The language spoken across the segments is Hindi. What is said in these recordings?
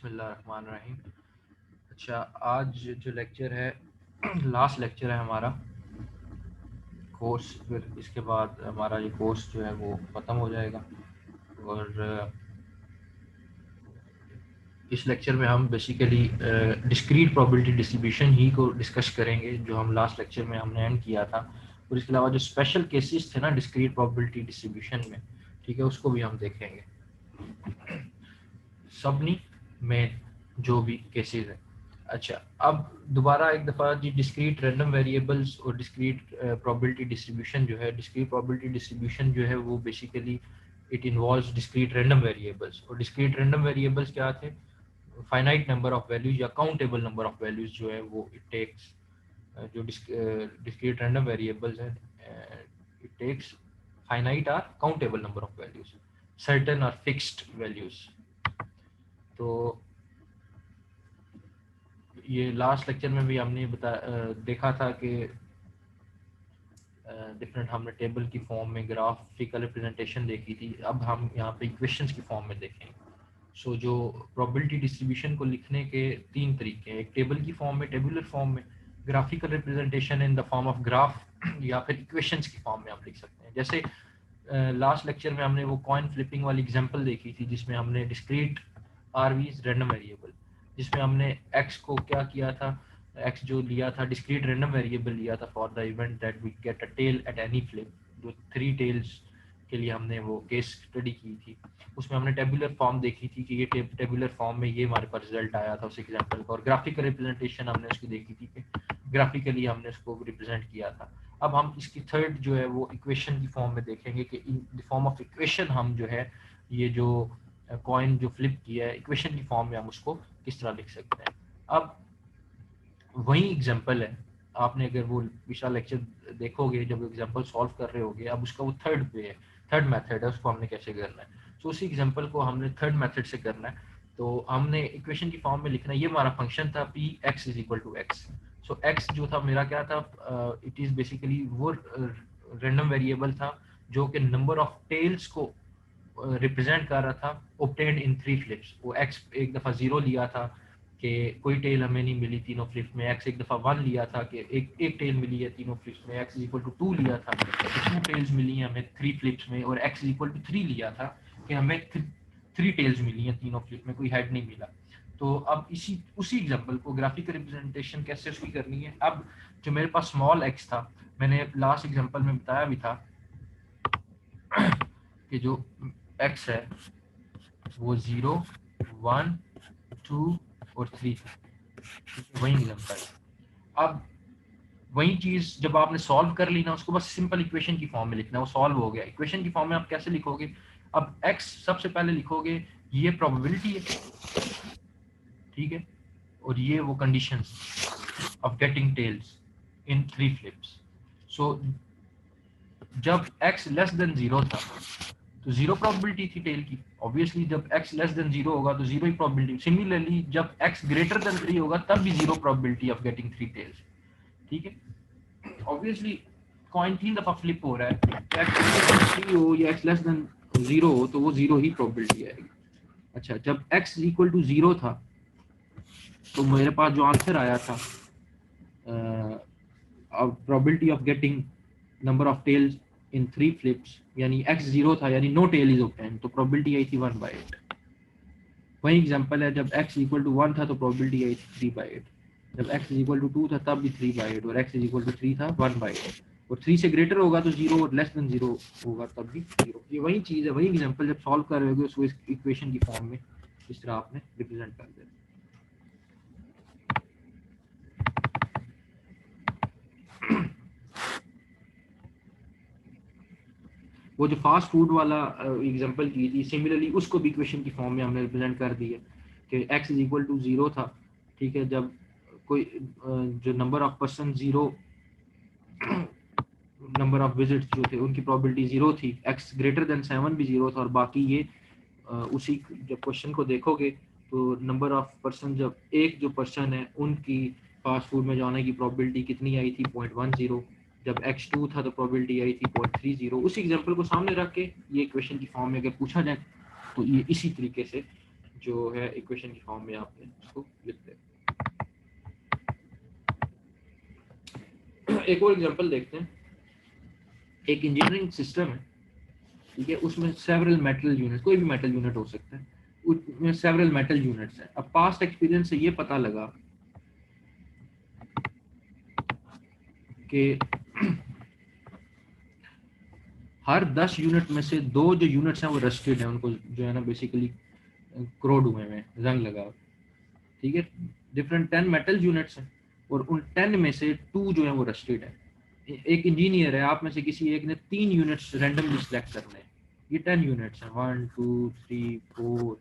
बिस्मिल्लाहिर्रहमानिर्रहीम। अच्छा, आज जो लेक्चर है लास्ट लेक्चर है हमारा कोर्स। फिर इसके बाद हमारा ये कोर्स जो है वो ख़त्म हो जाएगा। और इस लेक्चर में हम बेसिकली डिस्क्रीट प्रोबेबिलिटी डिस्ट्रीब्यूशन ही को डिस्कस करेंगे जो हम लास्ट लेक्चर में हमने एंड किया था। और इसके अलावा जो स्पेशल केसेस थे ना डिस्क्रीट प्रोबेबिलिटी डिस्ट्रीब्यूशन में, ठीक है, उसको भी हम देखेंगे। सबनी में जो भी केसेस है। अच्छा, अब दोबारा एक दफ़ा जी डिस्क्रीट रैंडम वेरिएबल्स और डिस्क्रीट प्रोबेबिलिटी डिस्ट्रीब्यूशन जो है, डिस्क्रीट प्रोबेबिलिटी डिस्ट्रीब्यूशन जो है वो basically it involves discrete random variables. और डिस्क्रीट रैंडम वेरिएबल्स क्या थे? फाइनाइट नंबर ऑफ वैल्यूज या काउंटेबल नंबर ऑफ वैल्यूज जो है वो इट टेक्स। जो डिस्क्रीट रैंडम वेरिएबल्स है it takes finite or countable number of values, certain और फिक्स्ड वैल्यूज। तो ये लास्ट लेक्चर में भी हमने देखा था कि डिफरेंट हमने टेबल की फॉर्म में ग्राफिकल रिप्रेजेंटेशन देखी थी। अब हम यहाँ पे इक्वेशंस की फॉर्म में देखेंगे। सो जो प्रोबेबिलिटी डिस्ट्रीब्यूशन को लिखने के तीन तरीके हैं, एक टेबल की फॉर्म में, टेबुलर फॉर्म में, graphical representation in the form of graph, या फिर इक्वेशंस की फॉर्म में हम लिख सकते हैं। जैसे लास्ट लेक्चर में हमने वो कॉइन फ्लिपिंग वाली एग्जांपल देखी थी जिसमें हमने डिस्क्रीट आरवीज रैंडम वेरिएबल, जिसमें हमने एक्स को क्या किया था, एक्स जो लिया था डिस्क्रीट रैंडम वेरिएबल लिया था for the event that we get a tail at any flip. जो 3 टेल्स के लिए हमने वो केस स्टडी की थी, उसमें हमने टेबुलर फॉर्म देखी थी कि ये टेबुलर फॉर्म में ये हमारे पास रिजल्ट आया था उस एग्जांपल का। और ग्राफिकल रिप्रेजेंटेशन हमने उसकी देखी थी कि ग्राफिकली हमने उसको रिप्रेजेंट किया था। अब हम इसकी थर्ड जो है वो इक्वेशन की फॉर्म में देखेंगे कि in the form of equation हम जो है ये जो कॉइन जो फ्लिप किया है इक्वेशन की फॉर्म में हम उसको किस तरह लिख सकते हैं। अब वही एग्जांपल है, आपने अगर वो पिछला लेक्चर देखोगे जब एग्जांपल सॉल्व कर रहे होगे, अब उसका वो थर्ड वे है, थर्ड मेथड है, उसको हमने कैसे करना है। तो उसी एग्जांपल को हमने थर्ड मेथड से करना है। तो हमने इक्वेशन की फॉर्म में लिखना है, ये हमारा फंक्शन था P X is equal to X. So X जो था मेरा क्या था, इट इज़ बेसिकली वो रैंडम वेरिएबल था जो कि नंबर ऑफ टेल्स को रिप्रेजेंट कर रहा था ओब्टेन्ड इन 3 फ्लिप्स। वो एक्स एक दफ़ा 0 लिया था कि कोई टेल हमें नहीं मिली तीनों फ्लिप्स में, एक्स एक दफ़ा 1 लिया था कि एक टेल मिली है तीनों फ्लिप्स में, एक्स इज इक्वल टू 2 लिया था तो 2 टेल्स मिली हैं हमें 3 फ्लिप्स में, और एक्स इज इक्वल टू 3 लिया था कि हमें 3 टेल्स मिली हैं तीनों फ्लिप में, कोई हेड नहीं मिला। तो अब उसी एग्जांपल को ग्राफिकल रिप्रेजेंटेशन कैसे उसकी करनी है। अब जो मेरे पास स्मॉल एक्स था, मैंने लास्ट एग्जांपल में बताया भी था कि जो एक्स है वो 0, 1, 2 और 3 था, वही एग्जांपल है। अब वही चीज जब आपने सॉल्व कर ली ना, उसको बस सिंपल इक्वेशन की फॉर्म में लिखना है, वो सॉल्व हो गया। इक्वेशन की फॉर्म में आप कैसे लिखोगे? अब x सबसे पहले लिखोगे, ये प्रोबेबिलिटी है, ठीक है, और ये वो condition of getting tails in 3 flips. So जब x लेस देन 0 था तो 0 प्रोबेबिलिटी थी टेल की। ऑब्वियसली जब x लेस देन 0 होगा तो 0 ही प्रोबेबिलिटी। सिमिलरली जब x ग्रेटर देन 3 होगा तब भी 0 प्रोबेबिलिटी ऑफ गेटिंग 3 टेल्स, ठीक है। ऑब्वियसली कॉइन 3 दफा फ्लिप हो रहा है, x 3 हो या x लेस देन 0 हो तो वो 0 ही प्रोबेबिलिटी आएगी। अच्छा, जब x इक्वल टू 0 था तो मेरे पास जो आंसर आया था probability of getting number of tails in 3 flips, यानी x 0 था यानी नो टेल इज ऑब्टेन्ड, तो प्रोबेबिलिटी आई थी 1/8। वही एग्जांपल है, जब x इक्वल टू 1 था तो प्रोबेबिलिटी आई थी 3/8, जब x इक्वल टू 2 था तब भी 3/8, और x इक्वल टू 3 था 1/8, और 3 से ग्रेटर होगा तो 0 और लेस देन 0 होगा तब भी 0। ये वही चीज़ है, वही एग्जांपल जब सॉल्व कर रहे होगे उसको इस इक्वेशन की फॉर्म में इस तरह आपने रिप्रेजेंट कर देना। वो जो फास्ट फूड वाला एग्जांपल की थी, सिमिलरली उसको भी इक्वेशन की फॉर्म में हमने रिप्रेजेंट कर दिया कि x इज इक्वल टू 0 था, ठीक है, जब कोई जो number of person 0, number of visits जो थे उनकी प्रोबेबिलिटी 0 थी, x ग्रेटर देन 7 भी 0 था, और बाकी ये उसी जब क्वेश्चन को देखोगे तो नंबर ऑफ पर्सन, जब एक जो पर्सन है उनकी फास्ट फूड में जाने की प्रोबेबिलिटी कितनी आई थी 0.10, जब x2 था तो प्रोबेबिलिटी आई थी 0.30। उसी एग्जांपल को सामने रख के ये इक्वेशन की फॉर्म में अगर पूछा जाए तो ये इसी तरीके से जो है इक्वेशन की फॉर्म में आपने इसको लिख दें। एक और एग्जांपल देखते हैं। एक इंजीनियरिंग सिस्टम है, ठीक है, उसमें सेवरल मेटल यूनिट, कोई भी मेटल यूनिट हो सकता है, उसमें सेवरल मेटल यूनिट्स हैं। अब पास्ट एक्सपीरियंस से ये पता लगा कि हर 10 यूनिट में से 2 जो यूनिट्स हैं वो रस्टेड हैं, उनको जो है ना बेसिकली क्रोड हुए हैं, रंग लगा, ठीक है। डिफरेंट 10 मेटल यूनिट्स हैं और उन 10 में से 2 जो है वो रस्टेड है। एक इंजीनियर है, आप में से किसी एक ने 3 यूनिट्स रैंडमली सिलेक्ट करने हैं। ये 10 यूनिट्स हैं, 1 2 3 4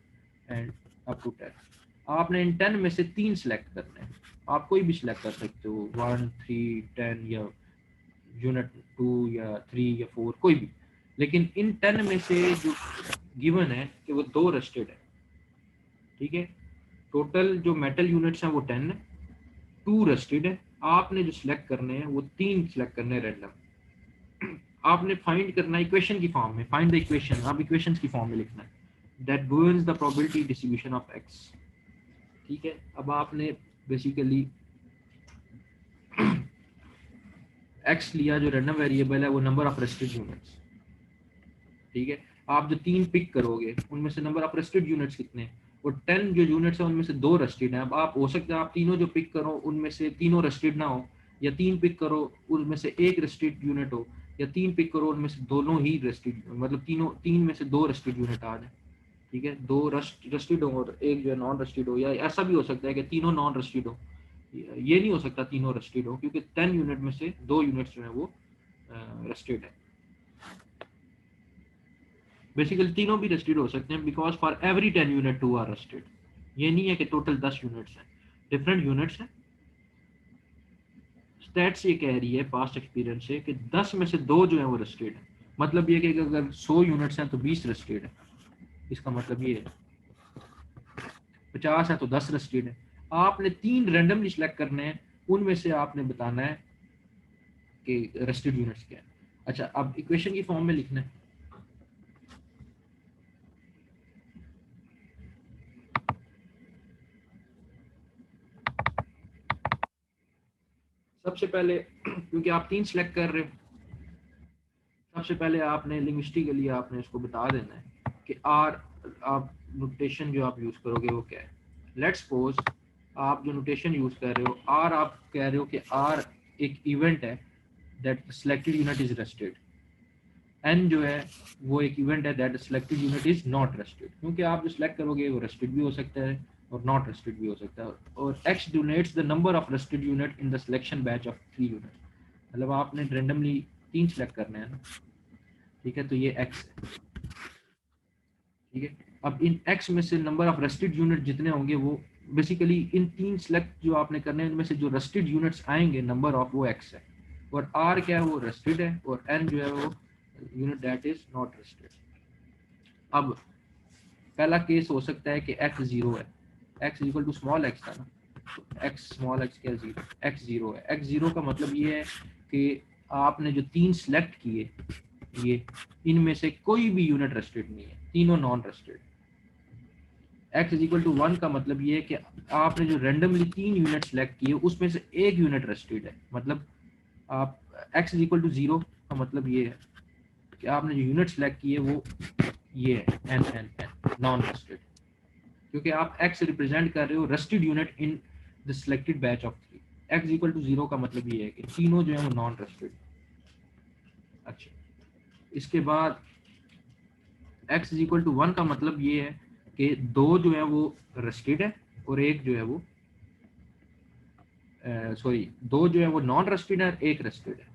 एंड अप टू 10। आपने इन 10 में से 3 सिलेक्ट करने हैं। आप कोई भी सिलेक्ट कर सकते हो, 1 3 10 या यूनिट 2 या 3 या 4, कोई भी। लेकिन इन 10 में से जो गिवन है कि वो 2 रस्टेड है, ठीक है। टोटल जो मेटल यूनिट्स हैं वो 10 है, 2 रस्टेड है। आपने जो सिलेक्ट करने हैं वो 3 सिलेक्ट करने हैं रैंडम। आपने फाइंड करना है इक्वेशन की फॉर्म में, फाइंड द इक्वेशन, आप इक्वेशंस की फॉर्म में लिखना है that governs the probability distribution of x, ठीक है। अब आपने बेसिकली एक्स लिया, जो रैंडम वेरिएबल है वो नंबर ऑफ रेस्टेड यूनिट्स, ठीक है। आप जो 3 पिक करोगे उनमें से नंबर ऑफ रेस्टेड यूनिट्स कितने हैं, और 10 जो यूनिट्स हैं उनमें से 2 रेस्टेड हैं। अब आप हो सकता है आप तीनों जो पिक करो उनमें से तीनों रेस्टेड ना हो, या 3 पिक करो उनमें से 1 रेस्टेड यूनिट हो, या 3 पिक करो उनमें से दोनों ही रेस्टेड, मतलब तीनों 3 में से 2 रेस्टेड यूनिट आ जाए, ठीक है। 2 रेस्टेड हो और 1 जो है नॉन रेस्टेड हो, या ऐसा भी हो सकता है कि तीनों नॉन रेस्टेड हो। ये नहीं हो सकता तीनों रेस्टेड हो, क्योंकि 10 यूनिट में से 2 यूनिट्स जो है वो रेस्टेड है। बेसिकली तीनों भी रस्टेड हो सकते हैं, because for every 10 unit 2 are rusted. ये नहीं है कि टोटल 10 यूनिट्स हैं, डिफरेंट यूनिट्स हैं। स्टैट्स ये कह रही है पास्ट एक्सपीरियंस से कि 10 में से 2 जो है वो रस्टेड है। मतलब ये कि अगर 100 यूनिट्स हैं तो 20 रस्टेड है, इसका मतलब ये है। 50 है तो 10 रस्टेड है। आपने 3 रैंडमली सिलेक्ट करने हैं, उनमें से आपने बताना है कि रस्टेड यूनिट्स क्या है। अच्छा, अब इक्वेशन की फॉर्म में लिखना है। सबसे पहले क्योंकि आप 3 सिलेक्ट कर रहे हो, सबसे पहले आपने लिंग्विस्टिकली आपने इसको बता देना है कि आर, आप नोटेशन जो आप यूज करोगे वो क्या है। लेट्स सपोज आप जो नोटेशन यूज कर रहे हो आर, आप कह रहे हो कि आर एक इवेंट है that selected unit is rusted. N जो है वो एक इवेंट है that selected unit is not rusted, क्योंकि आप जो सिलेक्ट करोगे वो रेस्टेड भी हो सकता है और नॉट रेस्टेड भी हो सकता है। और x denotes the number of rested unit in the selection batch of 3 unit. मतलब आपने रैंडमली 3 सिलेक्ट करने हैं ना, ठीक है, तो ये एक्स है, ठीक है। अब इन एक्स में से नंबर ऑफ रेस्टेड यूनिट जितने होंगे वो बेसिकली इन 3 सिलेक्ट जो आपने करने हैं इनमें से जो रेस्टेड यूनिट्स आएंगे नंबर ऑफ, वो एक्स है। और आर क्या है, वो रेस्टेड है, और एन जो है वो unit that is not rested. अब पहला केस हो सकता है कि एक्स 0 है, X equal to small X था ना, तो एक्स स्मॉल एक्स क्या 0, एक्स 0 है। एक्स 0 का मतलब ये है कि आपने जो 3 सिलेक्ट किए, ये इनमें से कोई भी यूनिट रेस्टेड नहीं है, तीनों non rusted. X is equal to 1 का मतलब ये है कि आपने जो रैंडमली 3 यूनिट सेलेक्ट किए उसमें से 1 यूनिट रेस्टेड है। मतलब आप एक्स इज इक्वल टू 0 का मतलब ये है कि आपने जो यूनिट सेलेक्ट किए वो ये है N N N non rusted, क्योंकि आप एक्स रिप्रेजेंट कर रहे हो rusted unit in the selected batch of 3। X equal to 0 का मतलब ये है कि तीनों जो है वो नॉन रेस्टेड। अच्छा, इसके बाद एक्स इज इक्वल टू 1 का मतलब ये है कि 2 जो है वो रेस्टेड है और 1 जो है वो सॉरी 2 जो है वो नॉन रेस्टेड है और 1 रेस्टेड है,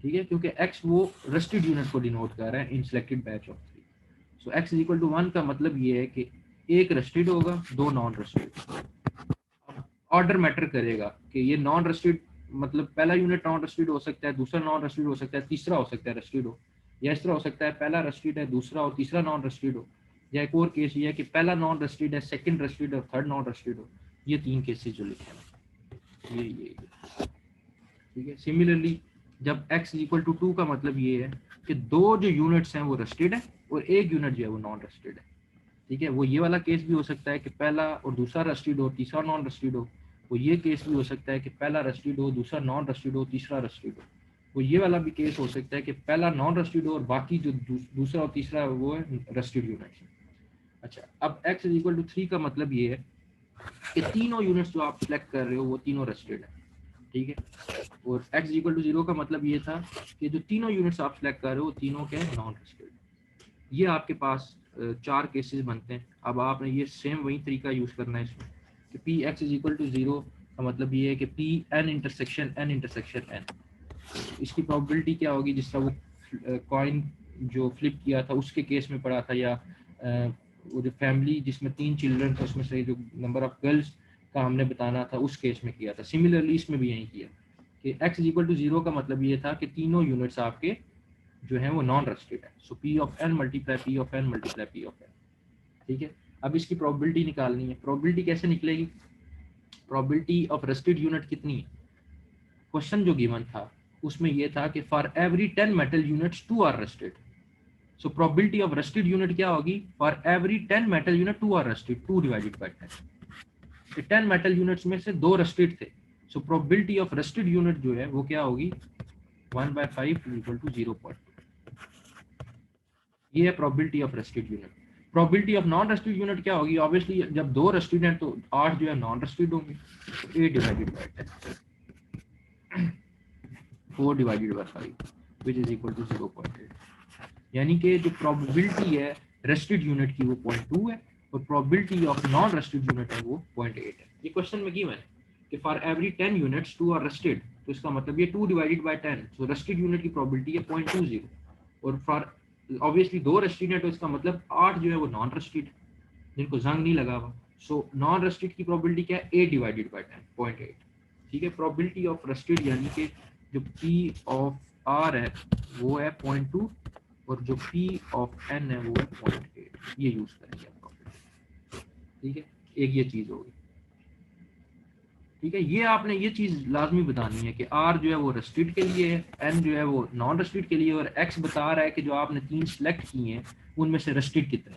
ठीक है, क्योंकि x वो रेस्टेड यूनिट को डिनोट कर रहा है in selected batch of 3। So x is equal to 1 का मतलब ये है कि 1 रेस्टेड होगा, 2 नॉन रेस्टेड। ऑर्डर मैटर करेगा कि ये नॉन रेस्टेड, मतलब पहला यूनिट नॉन रेस्टेड हो सकता है, दूसरा नॉन रेस्टेड हो सकता है, तीसरा हो सकता है रेस्टेड हो, या इस तरह हो सकता है पहला रेस्टेड है, दूसरा और तीसरा नॉन रेस्टेड हो, या एक और केस ये है कि पहला नॉन रेस्टेड है, सेकंड रेस्टेड और थर्ड नॉन रेस्टेड हो। ये 3 केसेस जो लिखे हैं ये ठीक है। सिमिलरली जब x इक्वल टू 2 का मतलब ये है कि 2 जो यूनिट्स हैं वो रेस्टेड है और 1 यूनिट जो है वो नॉन रेस्टेड है। ठीक है, वो ये वाला केस भी हो सकता है कि पहला और दूसरा रस्टेड हो, तीसरा नॉन रस्टेड हो। वो ये केस भी हो सकता है कि पहला रस्टेड हो, दूसरा नॉन रस्टेड हो, तीसरा रस्टेड हो। वो ये वाला भी केस हो सकता है कि पहला नॉन रस्टेड हो और बाकी जो दूसरा और तीसरा वो है रस्टेड यूनिट। अच्छा, अब x इज इक्वल टू 3 का मतलब ये है कि तीनों यूनिट्स जो आप सिलेक्ट कर रहे हो वो तीनों रस्टेड है। ठीक है, और x इक्वल टू 0 का मतलब ये था कि जो तीनों यूनिट्स आप सिलेक्ट कर रहे हो तीनों के नॉन रस्टेड। ये आपके पास चार केसेस बनते हैं। अब आपने ये सेम वही तरीका यूज करना है इसमें कि P X is equal to 0 का मतलब ये है कि पी एन इंटरसेक्शन एन। इसकी प्रोबेबिलिटी क्या होगी, जिस तरह वो कॉइन जो फ्लिप किया था उसके केस में पड़ा था, या वो जो फैमिली जिसमें 3 चिल्ड्रन थे उसमें से जो नंबर ऑफ गर्ल्स का हमने बताना था उस केस में किया था। सिमिलरली इसमें भी यही किया कि x इक्वल टू 0 का मतलब ये था कि तीनों यूनिट्स आपके जो है वो नॉन रस्टेड है। सो p of n multiply p of n multiply p of n। ठीक है, अब इसकी प्रोबेबिलिटी निकालनी है। प्रोबेबिलिटी कैसे निकलेगी? प्रोबेबिलिटी ऑफ रस्टेड यूनिट कितनी है? क्वेश्चन जो गिवन था उसमें यह था कि for every 10 metal units 2 are rusted. So probability of rusted unit क्या होगी? For every 10 metal unit 2 are rusted, 2 divided by 10। 10 metal units में से 2 रस्टेड थे। So probability of rusted unit जो है वो क्या होगी? 1/5 इक्वल टू 0.2। ये है probability of rusted unit. Probability of non rusted unit क्या होगी? ऑब्वियसली जब 2 रस्टेड हैं तो 8 जो है नॉन रस्टेड होंगे। 8 divided by 10, 4 divided by 5 which is equal to 0.8। यानी कि जो प्रोबेबिलिटी है रस्टेड यूनिट की वो 0.2 है और probability of non rusted unit है वो 0.8 है। ये क्वेश्चन में गिवन है कि for every 10 units 2 are rusted, तो इसका मतलब ये 2 divided by 10, so rusted unit की प्रोबेबिलिटी है 0.20। और फॉर ऑब्वियसली 2 रस्टेड है तो इसका मतलब 8 जो है वो नॉन रस्टेड जिनको जंग नहीं लगा हुआ। सो नॉन रस्टेड की प्रोबेबिलिटी क्या है? 8 डिवाइडेड बाय 10, 0.8। ठीक है, प्रोबेबिलिटी ऑफ रस्टेड यानी कि जो P ऑफ R है वो है 0.2 और जो P ऑफ N है वो है 0.8। ये यूज करेंगे आप। ठीक है, एक ये चीज होगी। ठीक है, ये आपने ये चीज लाजमी बतानी है कि R जो है वो रस्टेड के लिए है, N जो है वो नॉन रस्टेड के लिए, और X बता रहा है कि जो आपने 3 सिलेक्ट किए हैं उनमें से रस्टेड कितने।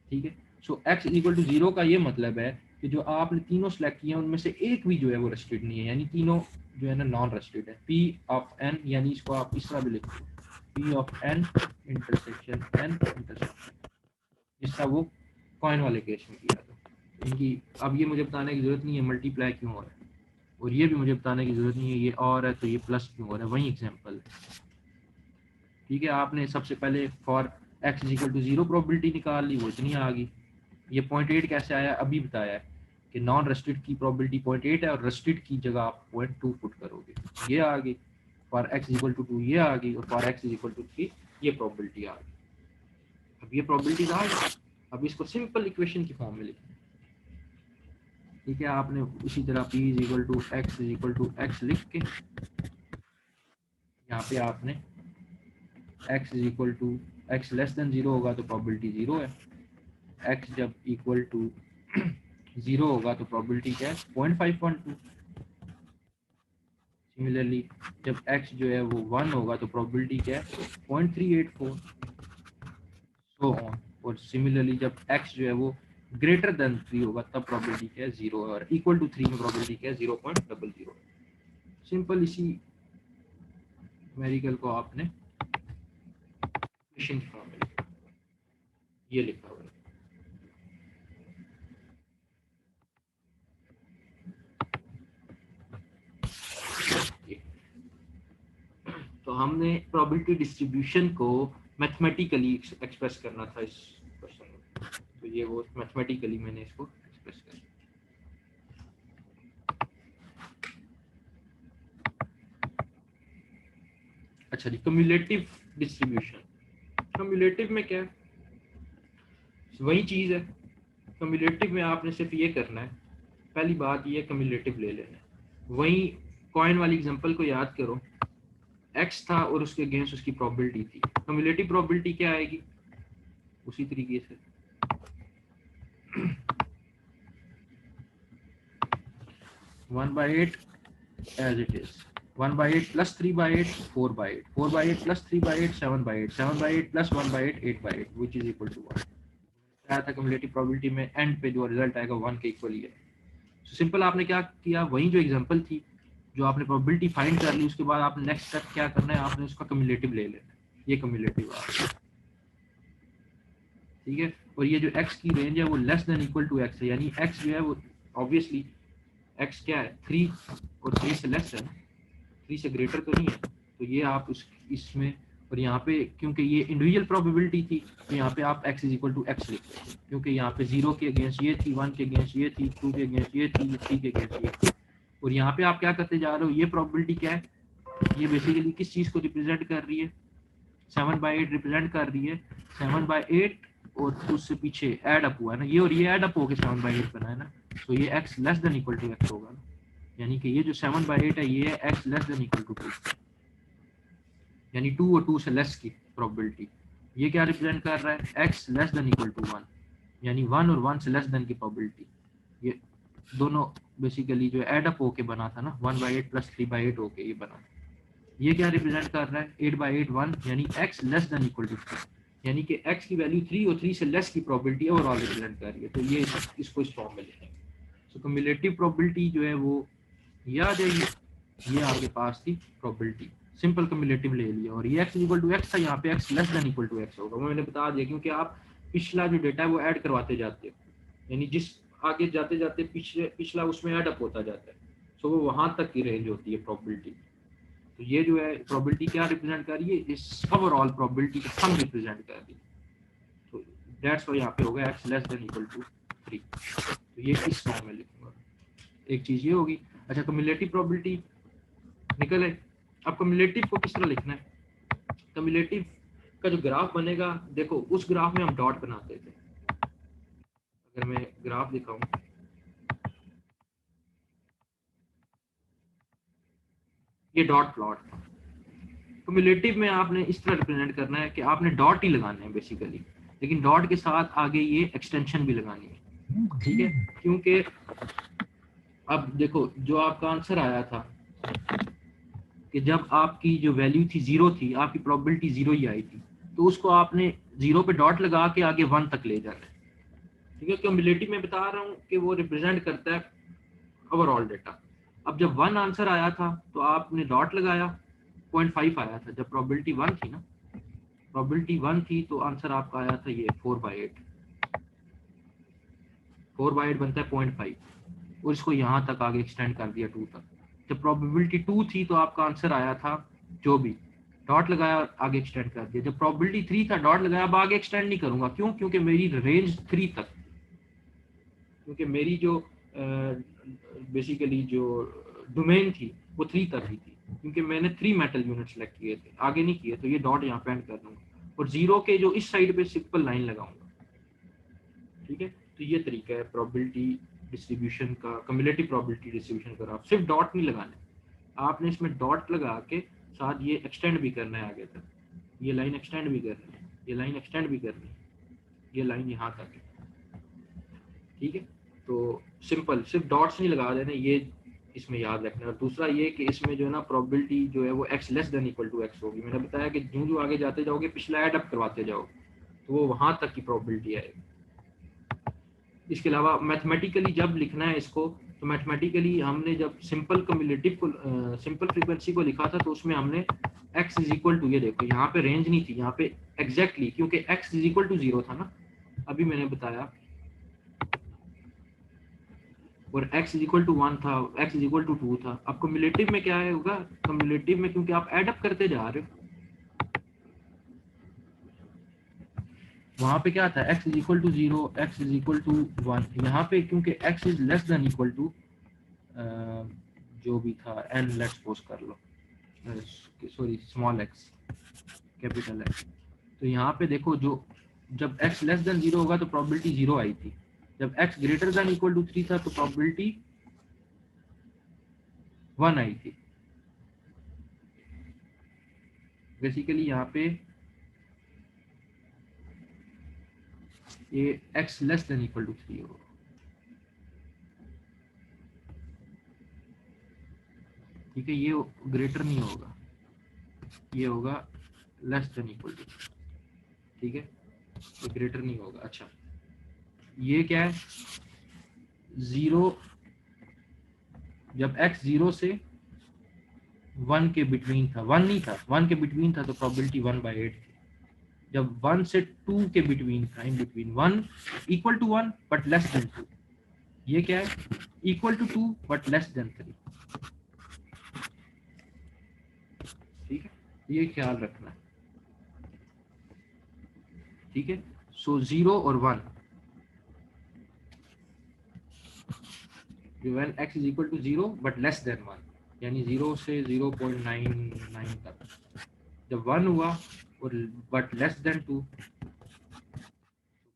ठीक है, सो x इक्वल टू 0 का ये मतलब है कि जो आपने तीनों सेलेक्ट किए हैं उनमें से एक भी जो है वो रस्टेड नहीं है, यानी तीनों जो है ना नॉन रस्टेड है। P ऑफ n, यानी इसको आप इस तरह भी लिखो P of n intersection n intersection, जिस तरह वो कॉइन वाले केस में किया था। इनकी अब ये मुझे बताने की जरूरत नहीं है मल्टीप्लाई क्यों हो रहा है, और ये भी मुझे बताने की जरूरत नहीं है ये और है तो ये प्लस क्यों हो रहा है, वही एग्जाम्पल है। ठीक है, आपने सबसे पहले for x equal to 0 probability निकाल ली, वो इतनी आ गई। ये 0.8 कैसे आया? अभी बताया है कि नॉन रस्टेड की प्रोबेबिलिटी 0.8 है और रस्टेड की जगह आप 0.2 पुट करोगे, ये आ गई। फॉर x इक्वल टू 2 ये आ गई, और फॉर x इक्वल टू 3 ये प्रोबेबिलिटी आ गई। अब ये प्रोबेबिलिटीज आ गई, अब इसको सिंपल इक्वेशन की फॉर्म में लिखना है। ठीक है, आपने उसी तरह p इक्वल टू x लिख के यहाँ पे आपने x equal to x less than 0 होगा तो प्रोबेबिलिटी 0 है, x जब इक्वल टू 0 होगा तो प्रोबेबिलिटी क्या है? 0.512। सिमिलरली जब x जो है वो 1 होगा तो प्रोबेबिलिटी क्या है? 0.384 सो ऑन। और सिमिलरली जब x जो है वो ग्रेटर देन 3 होगा तब प्रोबेबिलिटी क्या है? 0 है, और इक्वल टू 3 में प्रोबेबिलिटी क्या है? 0.00। सिंपल इसी न्यूमेरिकल को आपने इक्वेशन फॉर्म में लिखा, ये लिखा हुआ है। तो हमने प्रोबेबिलिटी डिस्ट्रीब्यूशन को मैथमेटिकली एक्सप्रेस करना था इस क्वेश्चन में, तो ये वो मैथमेटिकली मैंने इसको एक्सप्रेस कर। अच्छा जी, कम्युलेटिव डिस्ट्रीब्यूशन। कम्युलेटिव में क्या है? वही चीज है। कम्युलेटिव में आपने सिर्फ ये करना है, पहली बात ये कम्युलेटिव ले लेना है। वही कॉइन वाली एग्जांपल को याद करो, x था और उसके अगेंस्ट उसकी प्रोबेबिलिटी थी। कम्युलेटिव प्रोबेबिलिटी क्या आएगी? उसी तरीके से 1/8 as it is, 1/8 plus 3/8 4/8, 4/8 plus 3/8 7/8, 7/8 plus 1/8 8/8 which is equal to 1। आया था कम्युलेटिव प्रोबेबिलिटी में एंड पे जो रिजल्ट आएगा 1 के इक्वल ही है। तो सिंपल आपने क्या किया, वही जो एग्जांपल थी जो आपने प्रोबेबिलिटी फाइंड कर ली, उसके बाद आपने नेक्स्ट स्टेप क्या करना है, आपने उसका कम्युलेटिव ले लेना है। ये कम्युलेटिव आ गया, ठीक है। और ये जो x की रेंज है वो less than equal to x है, यानी x जो है वो ऑब्वियसली x क्या है 3 और 3 से लेस है, 3 से ग्रेटर तो नहीं है। तो ये आप उस इसमें, और यहाँ पे क्योंकि ये इंडिविजुअल प्रोबेबिलिटी थी तो यहाँ पे आप x is equal to X लिख रहे हैं, क्योंकि यहाँ पे 0 के अगेंस्ट ये थी, 1 के अगेंस्ट ये थी, 2 के अगेंस्ट ये थी, 3 के अगेंस्ट ये थी। और यहाँ पे आप क्या करते जा रहे हो, ये प्रोबेबिलिटी क्या है, ये बेसिकली किस चीज़ को रिप्रेजेंट कर रही है, 7/8 रिप्रेजेंट कर रही है। 7/8 और उससे पीछे ऐड अप हुआ है ना ये, और ये ऐड अप होकर 7/8 बना है ना, तो ये x less than equal to x होगा ना, यानी कि ये जो 7/8 है ये है x less than equal to 2, यानी 2 और 2 से लेस की प्रोबेबिलिटी। ये क्या रिप्रेजेंट कर रहा है, x less than equal to 1, यानी 1 और 1 से लेस देन की प्रोबेबिलिटी। ये दोनों बेसिकली जो ऐड अप होके बना था ना, 1/8 प्लस 3/8 होके ये बना। ये क्या रिप्रेजेंट कर रहा है, 8/8 1, यानी x less than equal to 3, यानी कि x की वैल्यू 3 और 3 से लेस की प्रोबेबिलिटी ओवरऑल रिप्रेजेंट कर रही है। तो ये इसको इस फॉर्म में लिखेंगे। सो कम्युलेटिव प्रोबेबिलिटी जो है वो याद है, ये आपके पास थी प्रोबेबिलिटी, सिंपल कम्युलेटिव ले लिया, और ये x इक्वल टू x था, यहाँ पे x less than equal to x होगा। मैंने बता दिया क्योंकि आप पिछला जो डेटा है वो ऐड करवाते जाते हो, यानी जिस आगे जाते जाते पिछला उसमें ऐड अप होता जाता है, सो वो वहां तक की रेंज होती है प्रोबेबिलिटी। तो ये जो है प्रोबेबिलिटी क्या रिप्रेजेंट कर रही है, इस ओवरऑल प्रोबेबिलिटी का सम रिप्रेजेंट कर रही है। तो दैट्स व्हाई यहाँ पे होगा x less than equal to 3। तो ये इस फॉर्म में लिखूंगा, एक चीज ये होगी। अच्छा, कम्युलेटिव प्रोबेबिलिटी निकल है। अब कम्युलेटिव को किस तरह लिखना है, कम्युलेटिव का जो ग्राफ बनेगा, देखो उस ग्राफ में हम डॉट बनाते थे। अगर मैं ग्राफ दिखाऊं, ये डॉट प्लॉट, कम्युलेटिव में आपने इस तरह रिप्रेजेंट करना है कि आपने डॉट ही लगाने हैं बेसिकली, लेकिन डॉट के साथ आगे ये एक्सटेंशन भी लगानी है, ठीक है। क्योंकि अब देखो जो आपका आंसर आया था कि जब आपकी जो वैल्यू थी 0 थी, आपकी प्रोबेबिलिटी 0 ही आई थी, तो उसको आपने 0 पे डॉट लगा के आगे 1 तक ले जाना है, ठीक है। कम्युलेटिव में बता रहा हूँ कि वो रिप्रेजेंट करता है ओवरऑल डेटा। अब जब 1 आंसर आया था तो आपने डॉट लगाया, 0.5 आया था, जब प्रोबेबिलिटी 1 थी ना, प्रोबेबिलिटी 1 थी तो आंसर आपका आया था ये 4/8, 4/8 बनता है 0.5, और इसको यहाँ तक आगे एक्सटेंड कर दिया 2 तक। जब प्रोबेबिलिटी 2 थी तो आपका आंसर आया था जो भी, डॉट लगाया आगे एक्सटेंड कर दिया। जब प्रोबेबिलिटी 3 था डॉट लगाया, अब आगे एक्सटेंड नहीं करूंगा, क्यों, क्योंकि मेरी रेंज 3 तक, क्योंकि मेरी जो बेसिकली जो डोमेन थी वो 3 तक ही थी, क्योंकि मैंने 3 मेटल यूनिट सेलेक्ट किए थे, आगे नहीं किए। तो ये डॉट यहाँ पे एंड कर दूंगा और 0 के जो इस साइड पे सिंपल लाइन लगाऊंगा, ठीक है। तो ये तरीका है प्रोबेबिलिटी डिस्ट्रीब्यूशन का, कम्युलेटिव प्रोबेबिलिटी डिस्ट्रीब्यूशन का। आप सिर्फ डॉट नहीं लगाने, आपने इसमें डॉट लगा के साथ ये एक्सटेंड भी करना है आगे तक, ये लाइन एक्सटेंड भी करनी है, ये लाइन एक्सटेंड भी करनी है, ये लाइन यहाँ तक है, ठीक है। तो सिंपल सिर्फ डॉट्स नहीं लगा देने, ये इसमें याद रखना। और दूसरा ये कि इसमें जो है ना प्रोबेबिलिटी जो है वो x less than equal to x होगी। मैंने बताया कि जो जो आगे जाते जाओगे पिछला ऐड अप करवाते जाओगे तो वो वहां तक की प्रोबेबिलिटी आएगी। इसके अलावा मैथमेटिकली जब लिखना है इसको, तो मैथमेटिकली हमने जब सिंपल कम्युलेटिव को सिंपल फ्रीक्वेंसी को लिखा था तो उसमें हमने x इज इक्वल टू, ये देखो यहाँ पे रेंज नहीं थी, यहाँ पे एग्जैक्टली क्योंकि x इज इक्वल टू 0 था ना, अभी मैंने बताया, और x इज इक्वल टू 1 था, x इज इक्वल टू 2 था। अब कम्युलेटिव में क्या है होगा, कम्युलेटिव में क्योंकि आप ऐड अप करते जा रहे हो, वहां पे क्या था x is equal to 0, x is equal to 1, यहाँ पे क्योंकि x is less than equal to जो भी था n, लेट्स सपोज कर लो, sorry small x capital x। तो यहाँ पे देखो जो जब x लेस देन 0 होगा तो प्रोबेबिलिटी 0 आई थी, जब x greater than equal to 3 था तो प्रोबेबिलिटी 1 आई थी। बेसिकली यहाँ पे ये x less than equal to 3 होगा, ठीक है। ये ग्रेटर नहीं होगा, ये होगा लेस देन इक्वल टू, ठीक है, ये ग्रेटर नहीं होगा। अच्छा, ये क्या है, 0, जब x 0 से 1 के बिटवीन था, 1 नहीं था, 1 के बिटवीन था तो प्रोबेबिलिटी 1/8 थी। जब 1 से 2 के बिटवीन था, in between 1 equal to 1 but less than 2, ये क्या है, equal to 2 but less than 3। ठीक है, ये ख्याल रखना है। ठीक है, सो 0 और 1, when x is equal to 0 but less than 1, यानी 0 से 0.99 तक। जब 1 हुआ और बट लेस देन 2 तो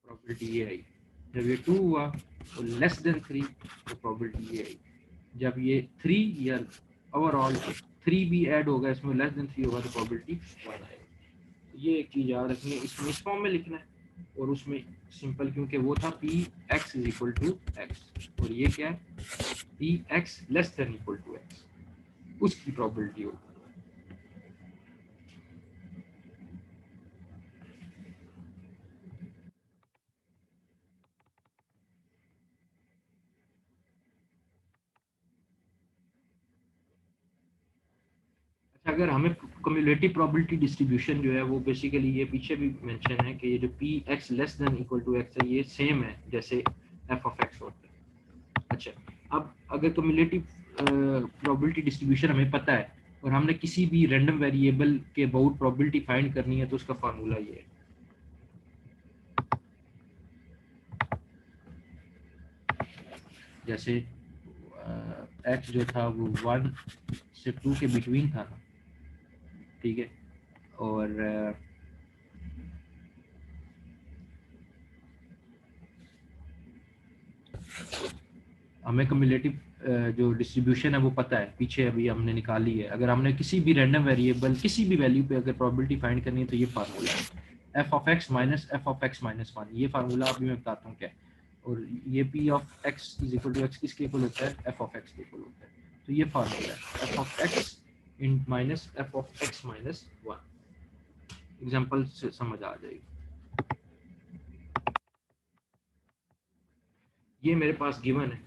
प्रोबेबिलिटी ये आई। जब ये 2 हुआ और लेस देन 3 तो प्रोबेबिलिटी ये आई। जब ये 3 या ओवरऑल 3 भी ऐड होगा इसमें, लेस देन 3 होगा तो प्रोबेबिलिटी 1 आएगी। ये एक चीज़ याद रखनी है, इसमें इस फॉर्म में लिखना है और उसमें सिंपल, क्योंकि वो था P X is equal to X और ये क्या है, P X less than equal to X, उसकी प्रोबेबिलिटी होगी। अगर हमें कम्युलेटिव प्रोबेबिलिटी डिस्ट्रीब्यूशन जो है वो बेसिकली ये पीछे भी मेंशन है कि ये जो P X less than equal to X है ये सेम है जैसे एफ ऑफ एक्स होता है। अच्छा, अब अगर कम्युलेटिव प्रोबेबिलिटी डिस्ट्रीब्यूशन हमें पता है और हमने किसी भी रैंडम वेरिएबल के अबाउट प्रोबेबिलिटी फाइंड करनी है तो उसका फार्मूला ये है। जैसे एक्स जो था वो 1 से 2 के बिटवीन था ना, ठीक है, और हमें कम्युलेटिव जो डिस्ट्रीब्यूशन है वो पता है, पीछे अभी हमने निकाली है। अगर हमने किसी भी रैंडम वेरिएबल किसी भी वैल्यू पे अगर प्रोबेबिलिटी फाइंड करनी है तो ये फार्मूला है, F of x minus F of x minus 1। ये फार्मूला अभी मैं बताता हूँ क्या है। और ये P of X is equal to X किसके इक्वल होता है, एफ ऑफ एक्स के इक्वल होता है। तो ये फार्मूला है F of X in minus F of x minus 1। Example से समझ आ जाएगी। ये मेरे पास गिवन है,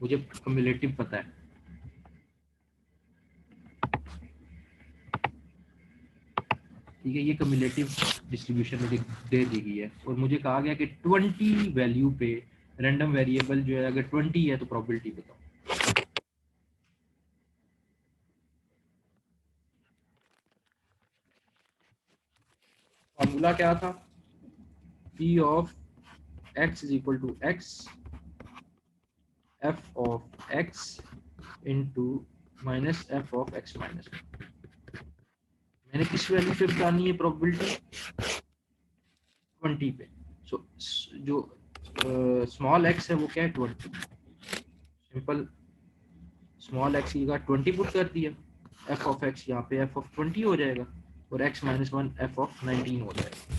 मुझे कम्युलेटिव पता है, ठीक है, ये कम्युलेटिव डिस्ट्रीब्यूशन मुझे दे दी गई है और मुझे कहा गया कि 20 वैल्यू पे रैंडम वेरिएबल जो है अगर 20 है तो प्रोबेबिलिटी बताओ। फॉर्मूला क्या था, P of X is equal to X F of X into minus F of x minus. मैंने किस वैल्यू पे बतानी है प्रोबेबिलिटी, 20 पे। सो जो स्मॉल एक्स है वो क्या है, 20। सिंपल, स्मॉल एक्स की जगह 20 पुट कर दिया, एफ ऑफ एक्स यहाँ पे एफ ऑफ 20 हो जाएगा और एक्स माइनस 1 एफ ऑफ 19 हो जाएगा।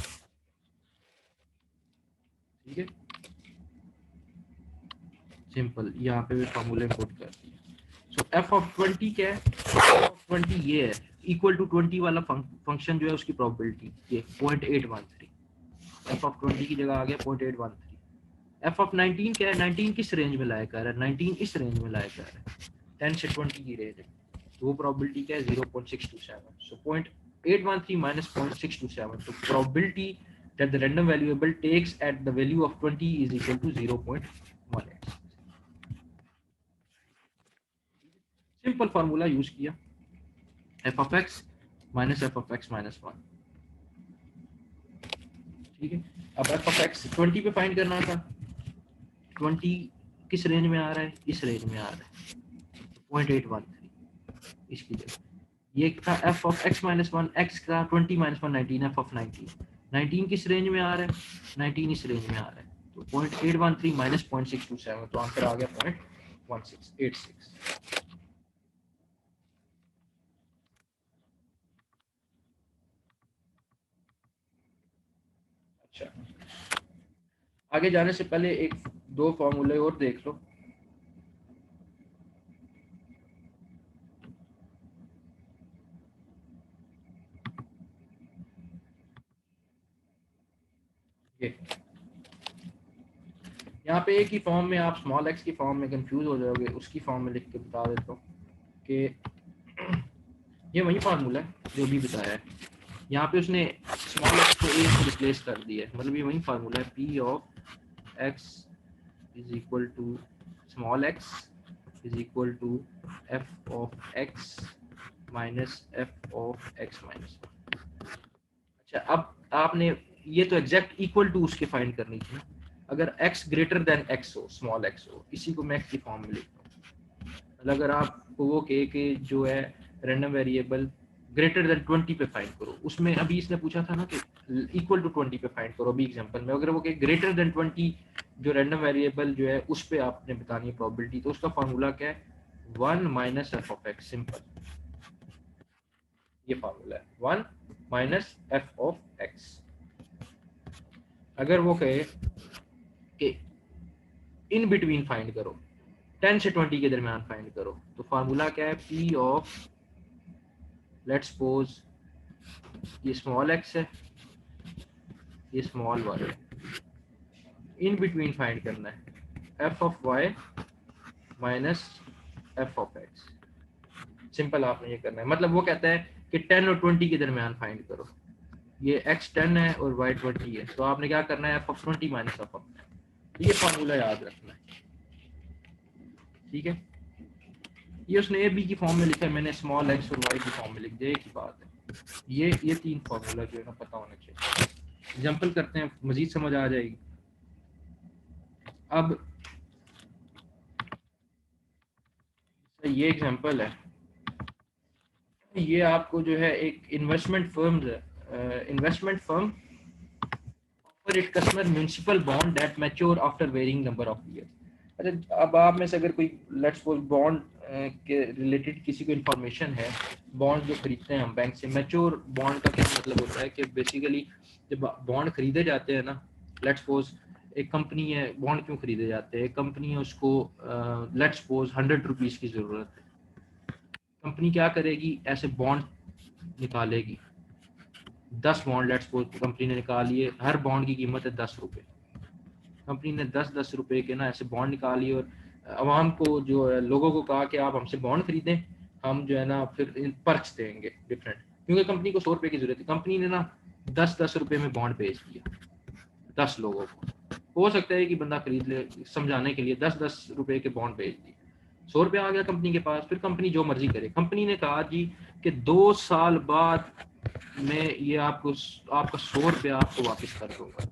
ठीक है, सिंपल, यहाँ पे भी फॉर्मूले पुट कर दिया। सो एफ ऑफ 20 क्या है, एफ ऑफ 20 ये है, इक्वल टू 20 वाला फंक्शन जो है उसकी प्रोबेबिलिटी ये 0.813, एफ ऑफ 20 की जगह आ गया 0.813। एफ ऑफ 19 क्या है, 19 किस रेंज में लाया कर रहा है, 19 इस रेंज में लाया कर रहा है, 10 से 20 की रेंज है, तो वो प्रोबेबिलिटी क्या है 0.627। सो 0.813 minus 0.627, so probability that the random variable takes at the value of 20 is equal to 0.18। Simple formula use किया, F of x minus F of x minus 1। ठीक है, अब एफ ऑफ एक्स 20 पे फाइंड करना था, 20 किस रेंज में आ रहा है, इस रेंज में आ रहा है, 0.813 इसकी जगह। ये था F of x minus 1, x का 20 माइनस 1 19, एफ ऑफ 19 किस रेंज में आ रहा है, 19 इस रेंज में आ रहा है, तो 0.813 माइनस 0.627, तो आंसर आ गया 0.1686। अच्छा, आगे जाने से पहले एक दो फॉर्मूले और देख लो। ये यहाँ पे एक ही फॉर्म में आप स्मॉल एक्स की फॉर्म में कंफ्यूज हो जाओगे, उसकी फॉर्म में लिख के बता देता हूँ कि ये वही फार्मूला है जो भी बताया है। यहाँ पे उसने स्मॉल एक्स को ए से रिप्लेस कर दिया है, मतलब ये वही फार्मूला है, P of X is equal to small X is equal to F of x minus F of x minus. अच्छा, अब आपने ये तो एग्जैक्ट इक्वल टू उसके फाइंड करनी थी ना। अगर x ग्रेटर देन x हो, स्मॉल x हो, इसी को मैं x की फॉर्म में लिखता हूँ। मतलब अगर आपको वो कहे कि जो है रैंडम वेरिएबल ग्रेटर देन 20 पे फाइंड करो, उसमें अभी इसने पूछा था ना कि इक्वल टू 20 पे फाइंड करो, अभी एग्जांपल में अगर वो कहे ग्रेटर देन 20 जो रैंडम वेरिएबल जो है उस पे आपने बतानी है प्रोबेबिलिटी, तो उसका फार्मूला क्या है, 1 minus F of X, simple ये फार्मूला है, 1 माइनस एफ ऑफ एक्स। अगर वो कहे कि इन बिटवीन फाइंड करो, 10 से 20 के दरमियान फाइंड करो, तो फार्मूला क्या है, पी ऑफ लेट्स सपोज ये स्मॉल एक्स है, ये स्मॉल वाई है, इन बिटवीन फाइंड करना है F of Y minus F of X. Simple आपने ये करना है, मतलब वो कहता है कि 10 और 20 के दरमियान फाइंड करो, ये x 10 है और y 20 है, तो आपने क्या करना है, F of 20 minus F of 10। ये फार्मूला याद रखना है, ठीक है। ये उसने ए बी की फॉर्म में लिखा है, मैंने स्मॉल एक्स और वाई की फॉर्म में लिख दिया, एक ही बात है। ये तीन फार्मूला जो है ना पता होना चाहिए। एग्जांपल करते हैं, मजीद समझ आ जाएगी। अब ये एग्जांपल है, ये आपको जो है एक investment firm offer it customer municipal bond that mature after varying number of years. अच्छा, अब आप में से अगर कोई लेट्स सपोज बॉन्ड के रिलेटेड किसी को इन्फॉर्मेशन है, बॉन्ड जो खरीदते हैं हम बैंक से, मैच्योर बॉन्ड का क्या मतलब होता है कि बेसिकली जब बॉन्ड खरीदे जाते हैं ना, लेट्स सपोज एक कंपनी है, बॉन्ड क्यों खरीदे जाते हैं, कंपनी है उसको लेट्स सपोज 100 रुपीज़ की ज़रूरत है, कंपनी क्या करेगी, ऐसे बॉन्ड निकालेगी, 10 बॉन्ड लेट्स सपोज कंपनी ने निकाल लिए, हर बॉन्ड की कीमत है 10 रुपये, कंपनी ने 10-10 रुपए के ना ऐसे बॉन्ड निकाली और आवाम को जो है लोगों को कहा कि आप हमसे बॉन्ड खरीदें, हम जो है ना फिर पर्क्स देंगे डिफरेंट, क्योंकि कंपनी को 100 रुपए की जरूरत है। कंपनी ने ना 10-10 रुपए में बॉन्ड बेच दिया 10 लोगों को, हो सकता है कि बंदा खरीद ले, समझाने के लिए 10-10 रुपए के बॉन्ड बेच दिए, 100 रुपये आ गया कंपनी के पास। फिर कंपनी जो मर्जी करे, कंपनी ने कहा जी कि 2 साल बाद मैं ये आपको आपका 100 रुपया आपको वापस कर दूंगा,